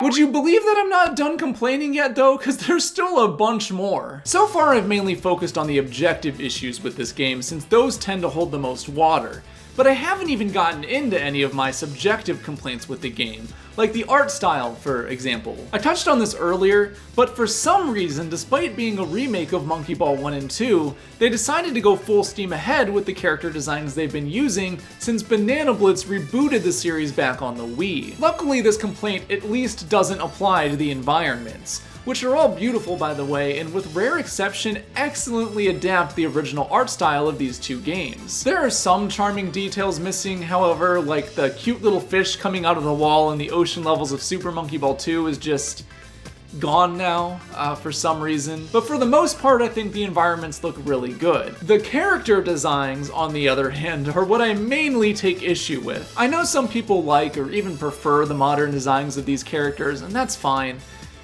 Would you believe that I'm not done complaining yet though? Because there's still a bunch more. So far I've mainly focused on the objective issues with this game, since those tend to hold the most water. But I haven't even gotten into any of my subjective complaints with the game. like the art style, for example. I touched on this earlier, but for some reason, despite being a remake of Monkey Ball 1 and 2, they decided to go full steam ahead with the character designs they've been using since Banana Blitz rebooted the series back on the Wii. Luckily, this complaint at least doesn't apply to the environments, which are all beautiful by the way, and with rare exception, excellently adapt the original art style of these two games. There are some charming details missing, however, like the cute little fish coming out of the wall in the ocean levels of Super Monkey Ball 2 is just gone now for some reason. But for the most part, I think the environments look really good. The character designs, on the other hand, are what I mainly take issue with. I know some people like or even prefer the modern designs of these characters, and that's fine.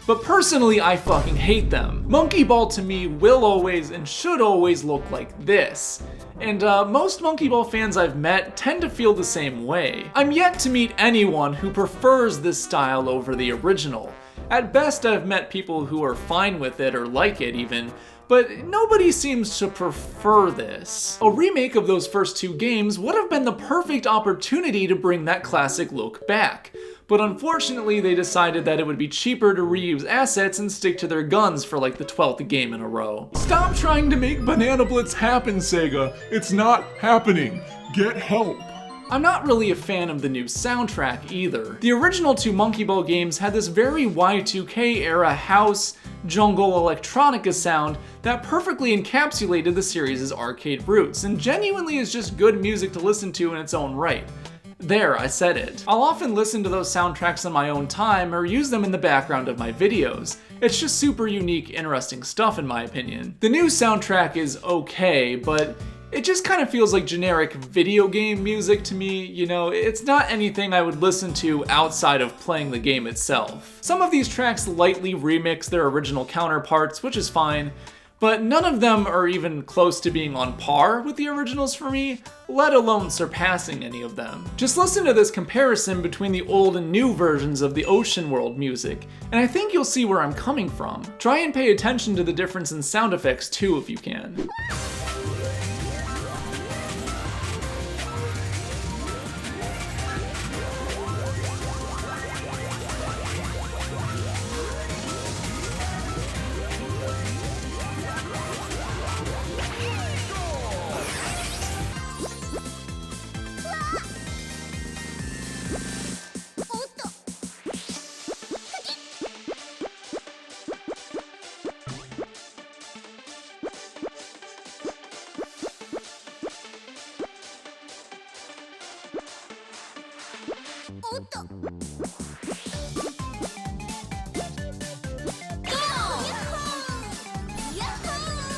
But personally, I fucking hate them. Monkey Ball to me will always and should always look like this. And most Monkey Ball fans I've met tend to feel the same way. I'm yet to meet anyone who prefers this style over the original. At best, I've met people who are fine with it or like it even, but nobody seems to prefer this. A remake of those first two games would have been the perfect opportunity to bring that classic look back. But unfortunately, they decided that it would be cheaper to reuse assets and stick to their guns for like the 12th game in a row. Stop trying to make Banana Blitz happen, Sega. It's not happening. Get help. I'm not really a fan of the new soundtrack either. The original two Monkey Ball games had this very Y2K era house, jungle, electronica sound that perfectly encapsulated the series' arcade roots, and genuinely is just good music to listen to in its own right. There, I said it. I'll often listen to those soundtracks on my own time or use them in the background of my videos. It's just super unique, interesting stuff in my opinion. The new soundtrack is okay, but it just kind of feels like generic video game music to me, you know, it's not anything I would listen to outside of playing the game itself. Some of these tracks lightly remix their original counterparts, which is fine, but none of them are even close to being on par with the originals for me, let alone surpassing any of them. Just listen to this comparison between the old and new versions of the Ocean World music, and I think you'll see where I'm coming from. Try and pay attention to the difference in sound effects too if you can.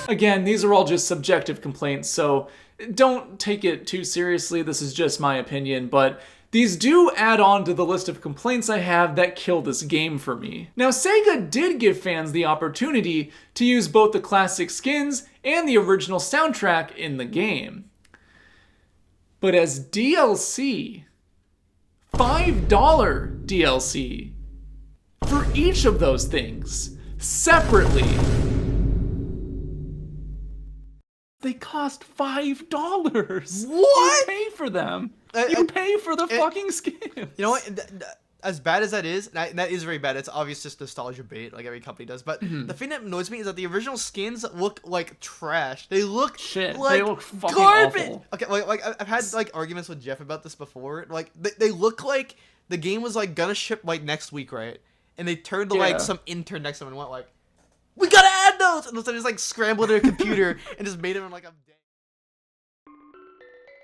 Again, these are all just subjective complaints, so don't take it too seriously, this is just my opinion, but these do add on to the list of complaints I have that kill this game for me. Now, Sega did give fans the opportunity to use both the classic skins and the original soundtrack in the game. But as DLC, $5 DLC for each of those things, separately. They cost $5. What? You pay for them. You pay for the fucking skins. You know what? As bad as that is, and that is very bad. It's obvious just nostalgia bait, like every company does. But the thing that annoys me is that the original skins look like trash. They look shit. Like they look fucking garbage. awful. Okay, like I've had like arguments with Jeff about this before. Like they look like the game was like gonna ship like next week, right? And they turned to like some intern next to them and went like, "We gotta add those," and they just like scrambled their computer and just made them in like a.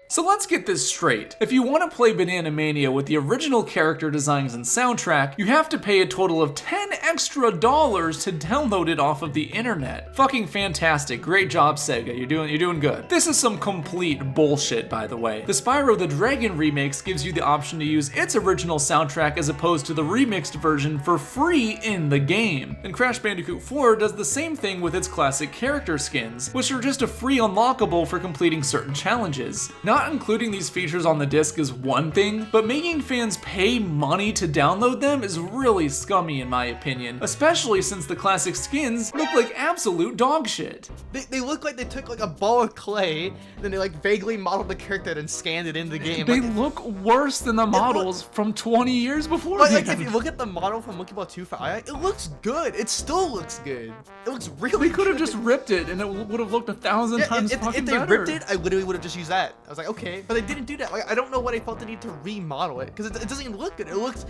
So let's get this straight. If you want to play Banana Mania with the original character designs and soundtrack, you have to pay a total of $10 extra to download it off of the internet. Fucking fantastic. Great job, Sega. You're doing good. This is some complete bullshit, by the way. The Spyro the Dragon remakes gives you the option to use its original soundtrack as opposed to the remixed version for free in the game. And Crash Bandicoot 4 does the same thing with its classic character skins, which are just a free unlockable for completing certain challenges. Not Not including these features on the disc is one thing, but making fans pay money to download them is really scummy in my opinion, especially since the classic skins look like absolute dog shit. They look like they took like a ball of clay, then they like vaguely modeled the character and scanned it in the game. They like, look worse than the models from 20 years before. But like, if you look at the model from Monkey Ball 2 for II, it looks good. It still looks good. It looks really They could have good. just ripped it and it would have looked 1,000 times if fucking they better. ripped it, I literally would have just used that. I was like, okay, but they didn't do that. Like, I don't know what I felt the need to remodel it because it doesn't even look good. It looks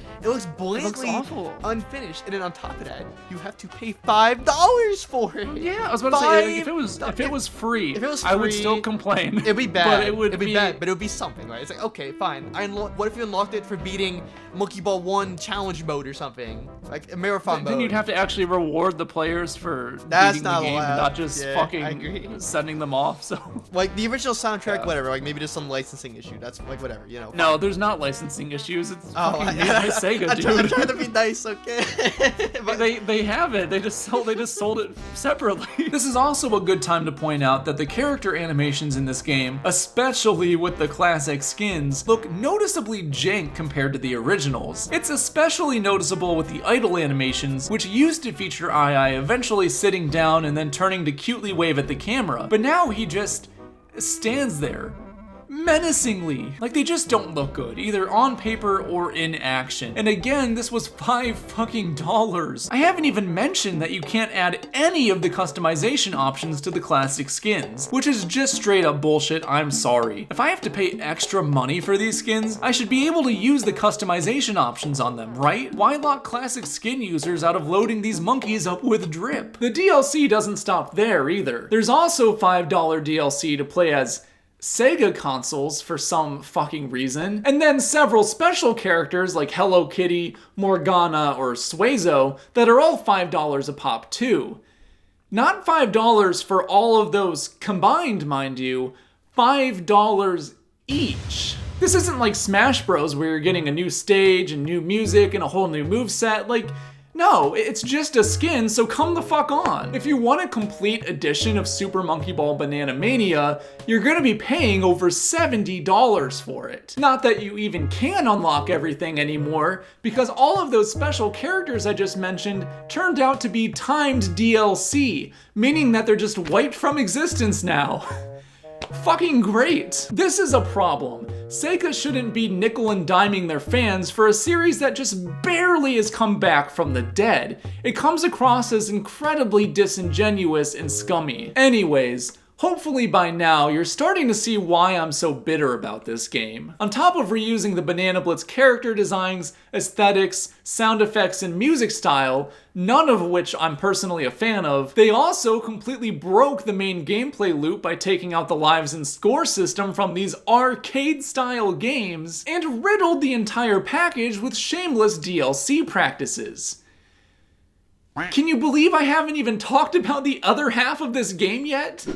blatantly awful. unfinished, and then on top of that, you have to pay $5 for it. Yeah, I was about to say, like, if it was free, I would still complain. It'd be bad. But It'd be bad, but it would be something, right? It's like, okay, fine. What if you unlocked it for beating Monkey Ball 1 challenge mode or something? Like a marathon mode. Then you'd have to actually reward the players for That's beating not the game allowed. and not just Yeah, I fucking agree. sending them off. So Like the original soundtrack, Yeah. whatever. Like maybe there's some licensing issue. That's like whatever, you know. no, there's not licensing issues. It's Oh, fucking made by Sega, I'm dude. trying to be nice, okay? But They have it. They just sold it separately. This is also a good time to point out that the character animations in this game, especially with the classic skins, look noticeably jank compared to the originals. It's especially noticeable with the idle animations, which used to feature II eventually sitting down and then turning to cutely wave at the camera, but now he just stands there menacingly. Like, they just don't look good, either on paper or in action. And again, this was $5 fucking dollars. I haven't even mentioned that you can't add any of the customization options to the classic skins, which is just straight up bullshit. I'm sorry. If I have to pay extra money for these skins, I should be able to use the customization options on them, right? Why lock classic skin users out of loading these monkeys up with drip? The DLC doesn't stop there either. There's also $5 DLC to play as Sega consoles for some fucking reason, and then several special characters like Hello Kitty, Morgana, or Suezo that are all $5 a pop too. Not $5 for all of those combined, mind you, $5 each. This isn't like Smash Bros where you're getting a new stage and new music and a whole new moveset. Like, no, it's just a skin, so come the fuck on. If you want a complete edition of Super Monkey Ball Banana Mania, you're gonna be paying over $70 for it. Not that you even can unlock everything anymore, because all of those special characters I just mentioned turned out to be timed DLC, meaning that they're just wiped from existence now. Fucking great. This is a problem. Sega shouldn't be nickel and diming their fans for a series that just barely has come back from the dead. It comes across as incredibly disingenuous and scummy. Anyways, hopefully by now you're starting to see why I'm so bitter about this game. On top of reusing the Banana Blitz character designs, aesthetics, sound effects, and music style, none of which I'm personally a fan of, they also completely broke the main gameplay loop by taking out the lives and score system from these arcade-style games, and riddled the entire package with shameless DLC practices. Can you believe I haven't even talked about the other half of this game yet?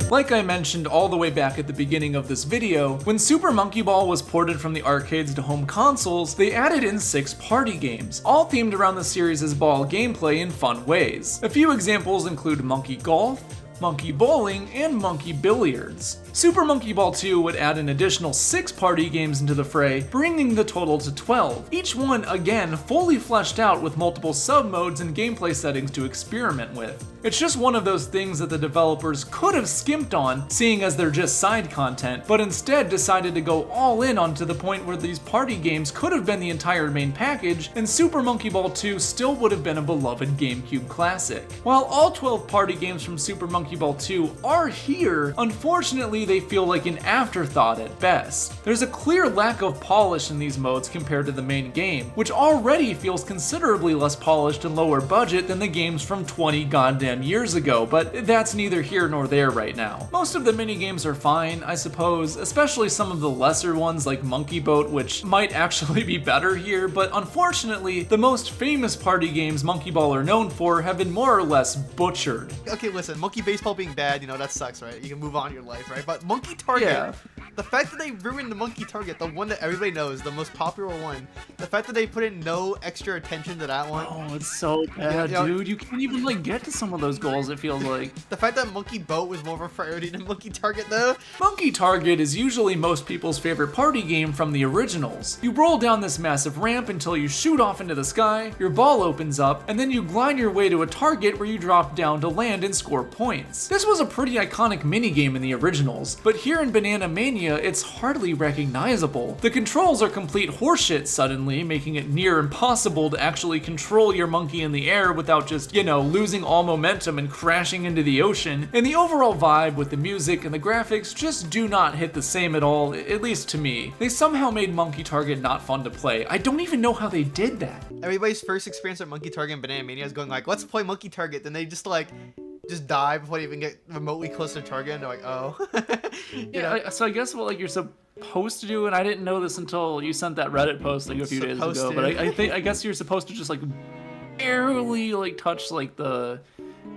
Like I mentioned all the way back at the beginning of this video, when Super Monkey Ball was ported from the arcades to home consoles, they added in 6 party games, all themed around the series' ball gameplay in fun ways. A few examples include Monkey Golf, Monkey Bowling, and Monkey Billiards. Super Monkey Ball 2 would add an additional 6 party games into the fray, bringing the total to 12, each one again fully fleshed out with multiple sub-modes and gameplay settings to experiment with. It's just one of those things that the developers could have skimped on, seeing as they're just side content, but instead decided to go all in on to the point where these party games could have been the entire main package, and Super Monkey Ball 2 still would have been a beloved GameCube classic. While all 12 party games from Super Monkey Ball 2 are here, unfortunately they feel like an afterthought at best. There's a clear lack of polish in these modes compared to the main game, which already feels considerably less polished and lower budget than the games from 20 goddamn years ago, but that's neither here nor there right now. Most of the minigames are fine, I suppose, especially some of the lesser ones like Monkey Boat, which might actually be better here, but unfortunately, the most famous party games Monkey Ball are known for have been more or less butchered. Okay, listen, Monkey Baseball being bad, you know, that sucks, right? You can move on in your life, right? But Monkey Target, Yeah. The fact that they ruined the monkey target, the one that everybody knows, the most popular one, the fact that they put in no extra attention to that one. Oh, it's so bad, dude. You can't even like get to some of those goals, it feels like. The fact that monkey boat was more of a priority than monkey target though. Monkey Target is usually most people's favorite party game from the originals. You roll down this massive ramp until you shoot off into the sky, your ball opens up, and then you glide your way to a target where you drop down to land and score points. This was a pretty iconic minigame in the originals, but here in Banana Mania, it's hardly recognizable. The controls are complete horseshit suddenly, making it near impossible to actually control your monkey in the air without just, losing all momentum and crashing into the ocean. And the overall vibe with the music and the graphics just do not hit the same at all, at least to me. They somehow made Monkey Target not fun to play. I don't even know how they did that. Everybody's first experience with Monkey Target and Banana Mania is going like, let's play Monkey Target, then they just die before they even get remotely close to target, and they're like, oh. So I guess what you're supposed to do, and I didn't know this until you sent that Reddit post a few days ago, but I guess you're supposed to just barely touch the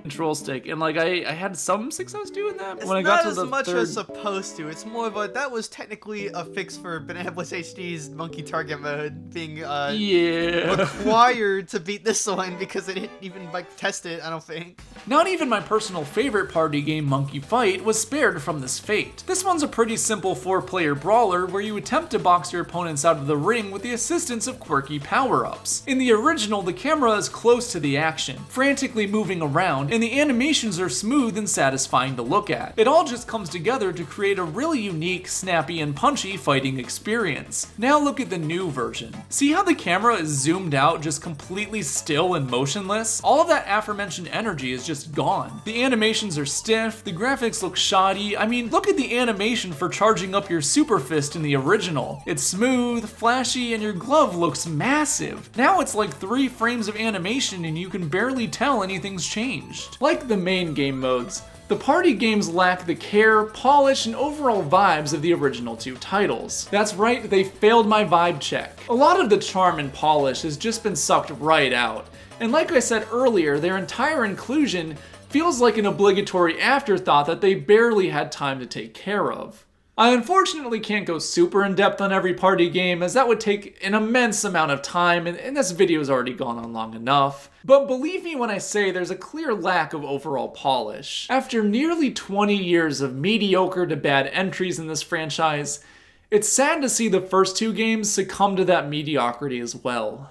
control stick, and I had some success doing that. It's when I got to the not as much third... as supposed to. It's more of that was technically a fix for Banana Bliss HD's Monkey Target mode being required to beat this one because they didn't even test it, I don't think. Not even my personal favorite party game, Monkey Fight, was spared from this fate. This one's a pretty simple 4-player brawler where you attempt to box your opponents out of the ring with the assistance of quirky power-ups. In the original, the camera is close to the action, frantically moving around, and the animations are smooth and satisfying to look at. It all just comes together to create a really unique, snappy, and punchy fighting experience. Now look at the new version. See how the camera is zoomed out, just completely still and motionless? All of that aforementioned energy is just gone. The animations are stiff, the graphics look shoddy. I mean, look at the animation for charging up your super fist in the original. It's smooth, flashy, and your glove looks massive. Now it's 3 frames of animation and you can barely tell anything's changed. Like the main game modes, the party games lack the care, polish, and overall vibes of the original 2 titles. That's right, they failed my vibe check. A lot of the charm and polish has just been sucked right out. And like I said earlier, their entire inclusion feels like an obligatory afterthought that they barely had time to take care of. I unfortunately can't go super in depth on every party game, as that would take an immense amount of time, and this video's already gone on long enough. But believe me when I say there's a clear lack of overall polish. After nearly 20 years of mediocre to bad entries in this franchise, it's sad to see the first 2 games succumb to that mediocrity as well.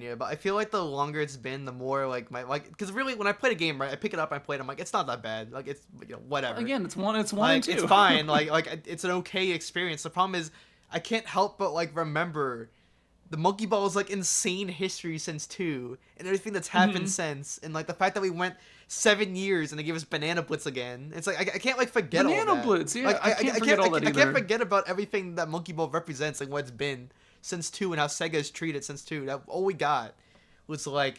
Yeah, but I feel like the longer it's been, the more because really when I play a game, right, I pick it up, I play it, I'm like, it's not that bad, it's whatever. Again, it's one and 2. It's fine, it's an okay experience. The problem is I can't help but remember the Monkey Ball's insane history since 2 and everything that's happened since, and the fact that we went 7 years and they gave us Banana Blitz again. It's I can't forget all that. Banana Blitz, yeah, I can't forget all that either. I can't forget about everything that Monkey Ball represents, what it's been since 2 and how Sega has treated since 2. That all we got was an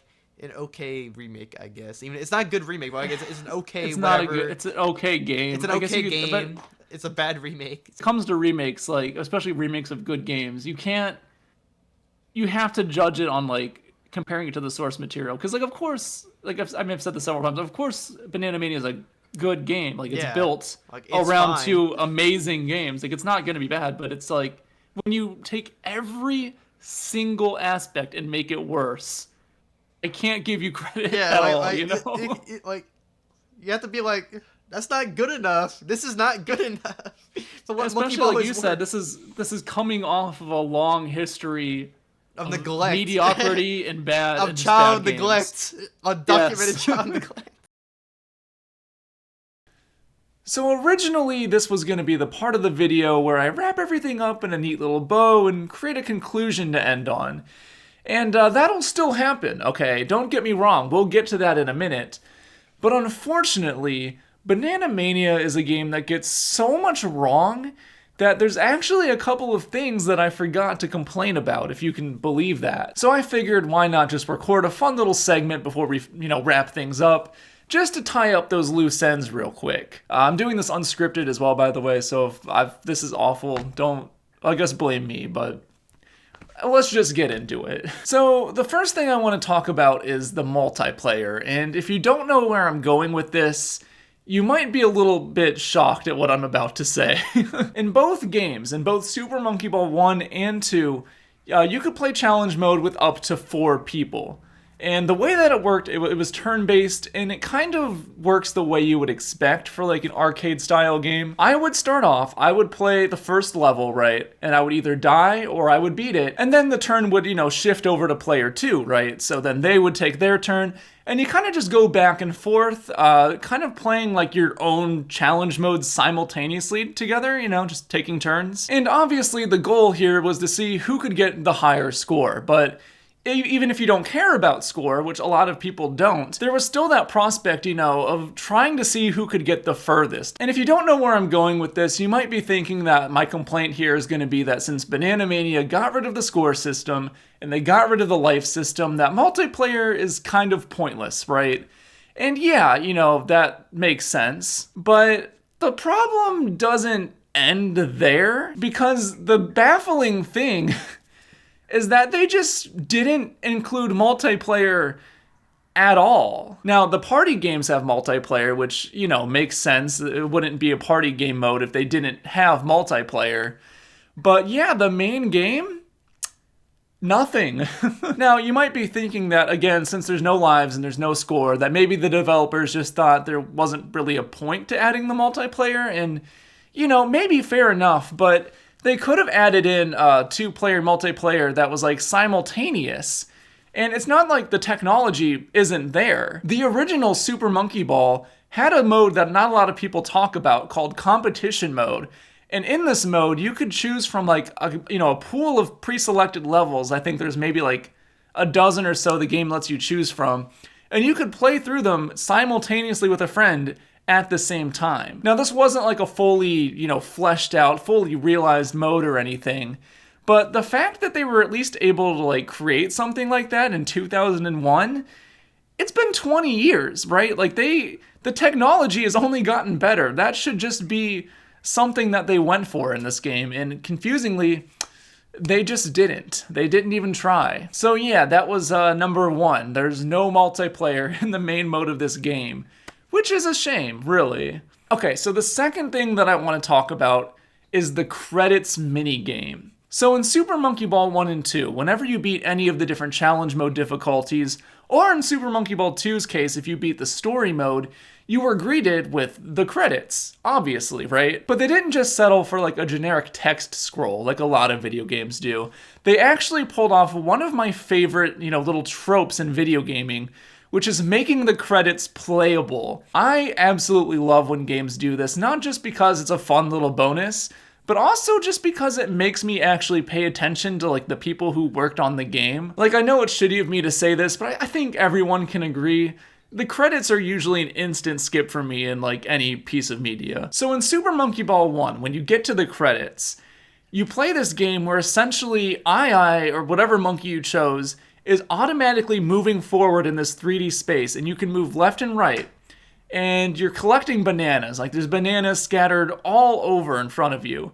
okay remake, I guess. Even it's not a good remake, but it's an okay. It's not a good. It's an okay game. It's an okay game. It's a bad remake. It comes to remakes, especially remakes of good games, you have to judge it on comparing it to the source material, because of course, I've said this several times. Of course, Banana Mania is a good game. It's built around fine. 2 amazing games. It's not gonna be bad, but it's when you take every single aspect and make it worse, I can't give you credit at all, you have to be that's not good enough. This is not good enough. So especially like you said, this is coming off of a long history of neglect, mediocrity, and bad of child neglect, undocumented child neglect. So originally, this was going to be the part of the video where I wrap everything up in a neat little bow and create a conclusion to end on. And that'll still happen, okay? Don't get me wrong, we'll get to that in a minute. But unfortunately, Banana Mania is a game that gets so much wrong that there's actually a couple of things that I forgot to complain about, if you can believe that. So I figured, why not just record a fun little segment before we, wrap things up, just to tie up those loose ends real quick. I'm doing this unscripted as well, by the way, so if this is awful, don't, I guess, blame me, but let's just get into it. So the first thing I want to talk about is the multiplayer, and if you don't know where I'm going with this, you might be a little bit shocked at what I'm about to say. In both games, in both Super Monkey Ball 1 and 2, you could play challenge mode with up to 4 people. And the way that it worked, it was turn-based, and it kind of works the way you would expect for like an arcade-style game. I would start off, I would play the first level, right? And I would either die or I would beat it. And then the turn would, shift over to player 2, right? So then they would take their turn, and you kind of just go back and forth, kind of playing like your own challenge modes simultaneously together, just taking turns. And obviously the goal here was to see who could get the higher score, but even if you don't care about score, which a lot of people don't, there was still that prospect, of trying to see who could get the furthest. And if you don't know where I'm going with this, you might be thinking that my complaint here is going to be that since Banana Mania got rid of the score system and they got rid of the life system, that multiplayer is kind of pointless, right? And yeah, that makes sense. But the problem doesn't end there, because the baffling thing is that they just didn't include multiplayer at all. Now, the party games have multiplayer, which, makes sense. It wouldn't be a party game mode if they didn't have multiplayer. But yeah, the main game, nothing. Now, you might be thinking that, again, since there's no lives and there's no score, that maybe the developers just thought there wasn't really a point to adding the multiplayer, and, maybe fair enough, but they could have added in 2-player multiplayer that was like simultaneous. And it's not like the technology isn't there. The original Super Monkey Ball had a mode that not a lot of people talk about called competition mode. And in this mode, you could choose from like a pool of pre-selected levels. I think there's maybe like a dozen or so the game lets you choose from. And you could play through them simultaneously with a friend at the same time. Now, this wasn't like a fully, fleshed out, fully realized mode or anything, but the fact that they were at least able to like create something like that in 2001, it's been 20 years, right? Like the technology has only gotten better. That should just be something that they went for in this game, and confusingly, they just didn't. They didn't even try. So yeah, that was number 1. There's no multiplayer in the main mode of this game, which is a shame, really. Okay, so the second thing that I want to talk about is the credits minigame. So in Super Monkey Ball 1 and 2, whenever you beat any of the different challenge mode difficulties, or in Super Monkey Ball 2's case, if you beat the story mode, you were greeted with the credits, obviously, right? But they didn't just settle for like a generic text scroll like a lot of video games do. They actually pulled off one of my favorite, little tropes in video gaming, which is making the credits playable. I absolutely love when games do this, not just because it's a fun little bonus, but also just because it makes me actually pay attention to like the people who worked on the game. Like, I know it's shitty of me to say this, but I think everyone can agree the credits are usually an instant skip for me in like any piece of media. So in Super Monkey Ball 1, when you get to the credits, you play this game where essentially or whatever monkey you chose, is automatically moving forward in this 3D space, and you can move left and right, and you're collecting bananas. Like, there's bananas scattered all over in front of you,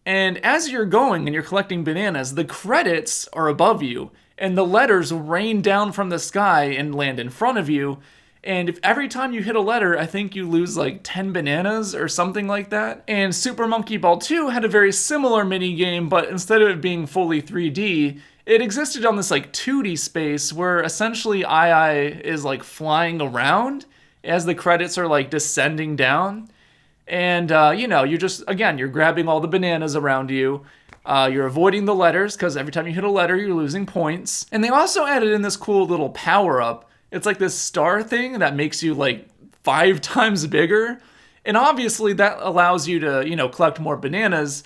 and as you're going and you're collecting bananas, the credits are above you, and the letters rain down from the sky and land in front of you, and if every time you hit a letter, I think you lose like 10 bananas or something like that. And Super Monkey Ball 2 had a very similar mini game, but instead of it being fully 3D, it existed on this like 2D space where essentially is like flying around as the credits are like descending down. And, you're just, again, you're grabbing all the bananas around you. You're avoiding the letters because every time you hit a letter, you're losing points. And they also added in this cool little power-up. It's like this star thing that makes you like 5 times bigger. And obviously that allows you to, collect more bananas.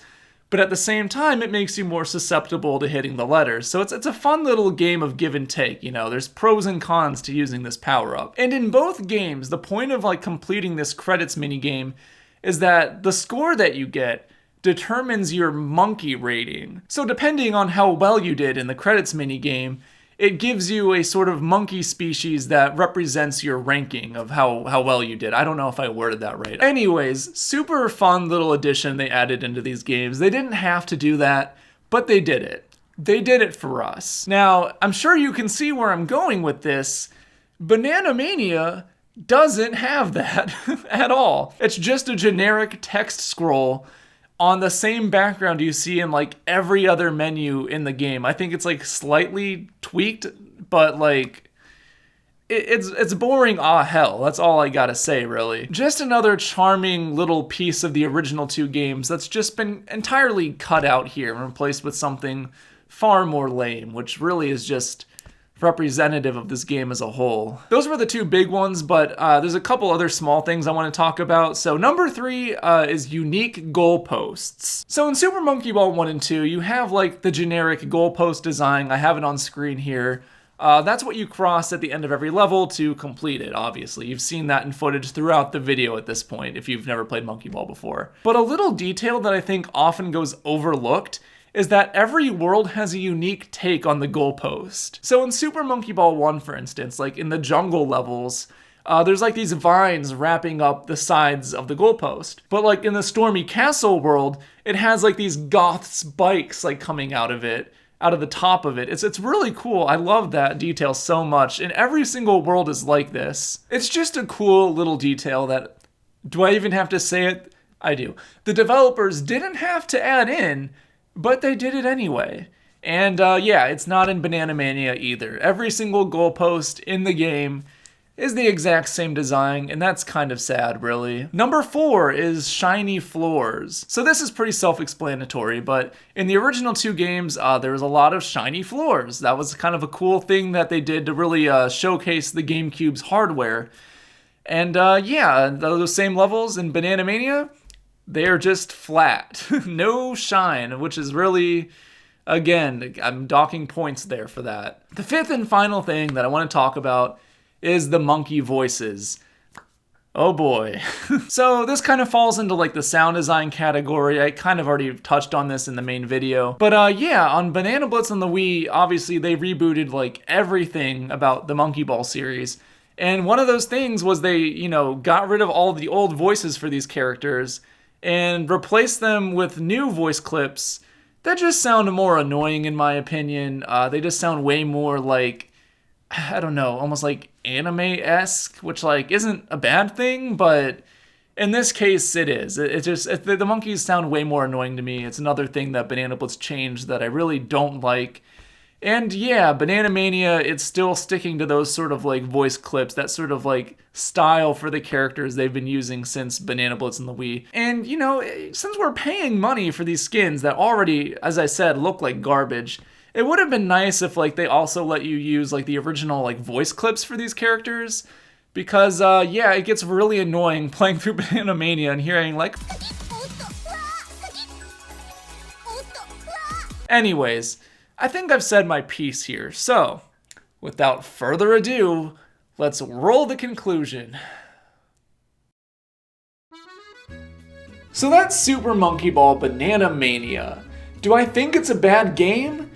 But at the same time, it makes you more susceptible to hitting the letters. So it's a fun little game of give and take, There's pros and cons to using this power-up. And in both games, the point of like completing this credits minigame is that the score that you get determines your monkey rating. So depending on how well you did in the credits minigame, it gives you a sort of monkey species that represents your ranking of how well you did. I don't know if I worded that right. Anyways, super fun little addition they added into these games. They didn't have to do that, but they did it. They did it for us. Now, I'm sure you can see where I'm going with this. Banana Mania doesn't have that at all. It's just a generic text scroll on the same background you see in like every other menu in the game. I think it's like slightly tweaked, but like it's boring hell. That's all I gotta say, really. Just another charming little piece of the original two games that's just been entirely cut out here and replaced with something far more lame, which really is just representative of this game as a whole. Those were the two big ones, but there's a couple other small things I want to talk about. So number 3 is unique goalposts. So in Super Monkey Ball 1 and 2, you have like the generic goalpost design. I have it on screen here. That's what you cross at the end of every level to complete it, obviously. You've seen that in footage throughout the video at this point if you've never played Monkey Ball before. But a little detail that I think often goes overlooked is that every world has a unique take on the goalpost. So in Super Monkey Ball 1, for instance, like in the jungle levels, there's like these vines wrapping up the sides of the goalpost. But like in the Stormy Castle world, it has like these goth spikes like coming out of it, out of the top of it. It's really cool. I love that detail so much. And every single world is like this. It's just a cool little detail that, do I even have to say it? I do. The developers didn't have to add in, but they did it anyway. And yeah, it's not in Banana Mania either. Every single goalpost in the game is the exact same design, and that's kind of sad, really. Number 4 is shiny floors. So this is pretty self-explanatory, but in the original two games, there was a lot of shiny floors. That was kind of a cool thing that they did to really showcase the GameCube's hardware. And yeah, those same levels in Banana Mania, they're just flat. No shine, which is really, again, I'm docking points there for that. The 5th and final thing that I want to talk about is the monkey voices. Oh boy. So this kind of falls into like the sound design category. I kind of already touched on this in the main video. But yeah, on Banana Blitz on the Wii, obviously they rebooted like everything about the Monkey Ball series. And one of those things was they, got rid of all the old voices for these characters and replace them with new voice clips that just sound more annoying in my opinion. They just sound way more like, I don't know, almost like anime-esque, which like isn't a bad thing, but in this case it is. The monkeys sound way more annoying to me. It's another thing that Banana Blitz changed that I really don't like. And yeah, Banana Mania, it's still sticking to those sort of like voice clips, that sort of like style for the characters they've been using since Banana Blitz and the Wii. And since we're paying money for these skins that already, as I said, look like garbage, it would have been nice if like they also let you use like the original like voice clips for these characters. Because yeah, it gets really annoying playing through Banana Mania and hearing like... Anyways, I think I've said my piece here, so without further ado, let's roll the conclusion. So that's Super Monkey Ball Banana Mania. Do I think it's a bad game?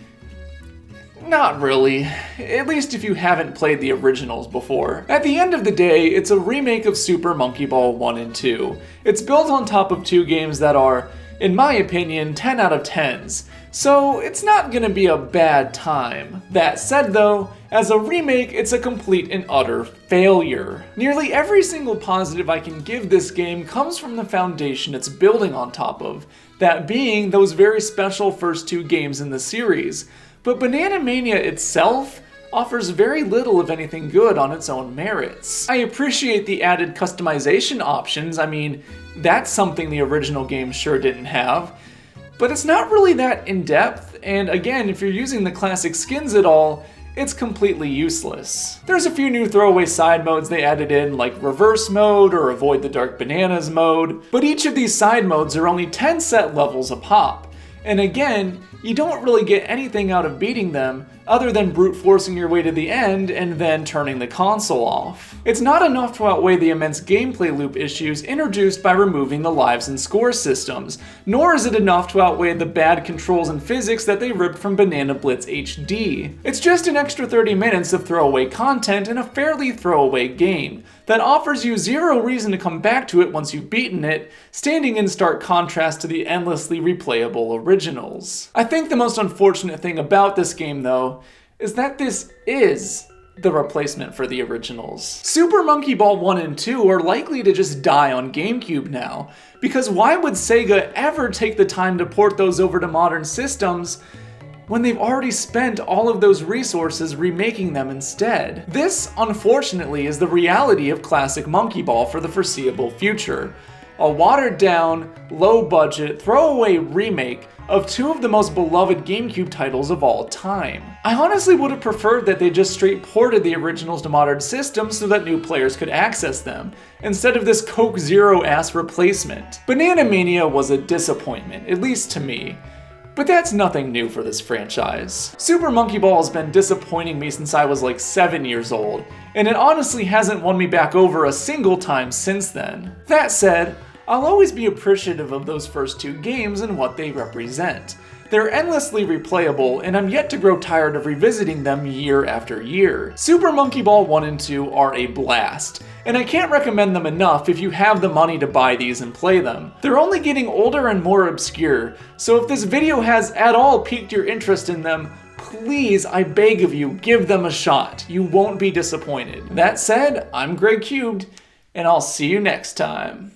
Not really, at least if you haven't played the originals before. At the end of the day, it's a remake of Super Monkey Ball 1 and 2. It's built on top of two games that are, in my opinion, 10 out of 10s. So it's not gonna be a bad time. That said though, as a remake, it's a complete and utter failure. Nearly every single positive I can give this game comes from the foundation it's building on top of, that being those very special first two games in the series. But Banana Mania itself offers very little of anything good on its own merits. I appreciate the added customization options. I mean, that's something the original game sure didn't have. But it's not really that in-depth, and again, if you're using the classic skins at all, it's completely useless. There's a few new throwaway side modes they added in, like reverse mode or avoid the dark bananas mode, but each of these side modes are only 10 set levels a pop. And again, you don't really get anything out of beating them other than brute forcing your way to the end and then turning the console off. It's not enough to outweigh the immense gameplay loop issues introduced by removing the lives and score systems, nor is it enough to outweigh the bad controls and physics that they ripped from Banana Blitz HD. It's just an extra 30 minutes of throwaway content in a fairly throwaway game that offers you zero reason to come back to it once you've beaten it, standing in stark contrast to the endlessly replayable originals. I think the most unfortunate thing about this game, though, is that this is the replacement for the originals. Super Monkey Ball 1 and 2 are likely to just die on GameCube now, because why would Sega ever take the time to port those over to modern systems when they've already spent all of those resources remaking them instead? This, unfortunately, is the reality of classic Monkey Ball for the foreseeable future. A watered-down, low-budget, throwaway remake of two of the most beloved GameCube titles of all time. I honestly would have preferred that they just straight ported the originals to modern systems so that new players could access them, instead of this Coke Zero-ass replacement. Banana Mania was a disappointment, at least to me. But that's nothing new for this franchise. Super Monkey Ball has been disappointing me since I was like 7 years old, and it honestly hasn't won me back over a single time since then. That said, I'll always be appreciative of those first two games and what they represent. They're endlessly replayable, and I'm yet to grow tired of revisiting them year after year. Super Monkey Ball 1 and 2 are a blast, and I can't recommend them enough if you have the money to buy these and play them. They're only getting older and more obscure, so if this video has at all piqued your interest in them, please, I beg of you, give them a shot. You won't be disappointed. That said, I'm GregCubed, and I'll see you next time.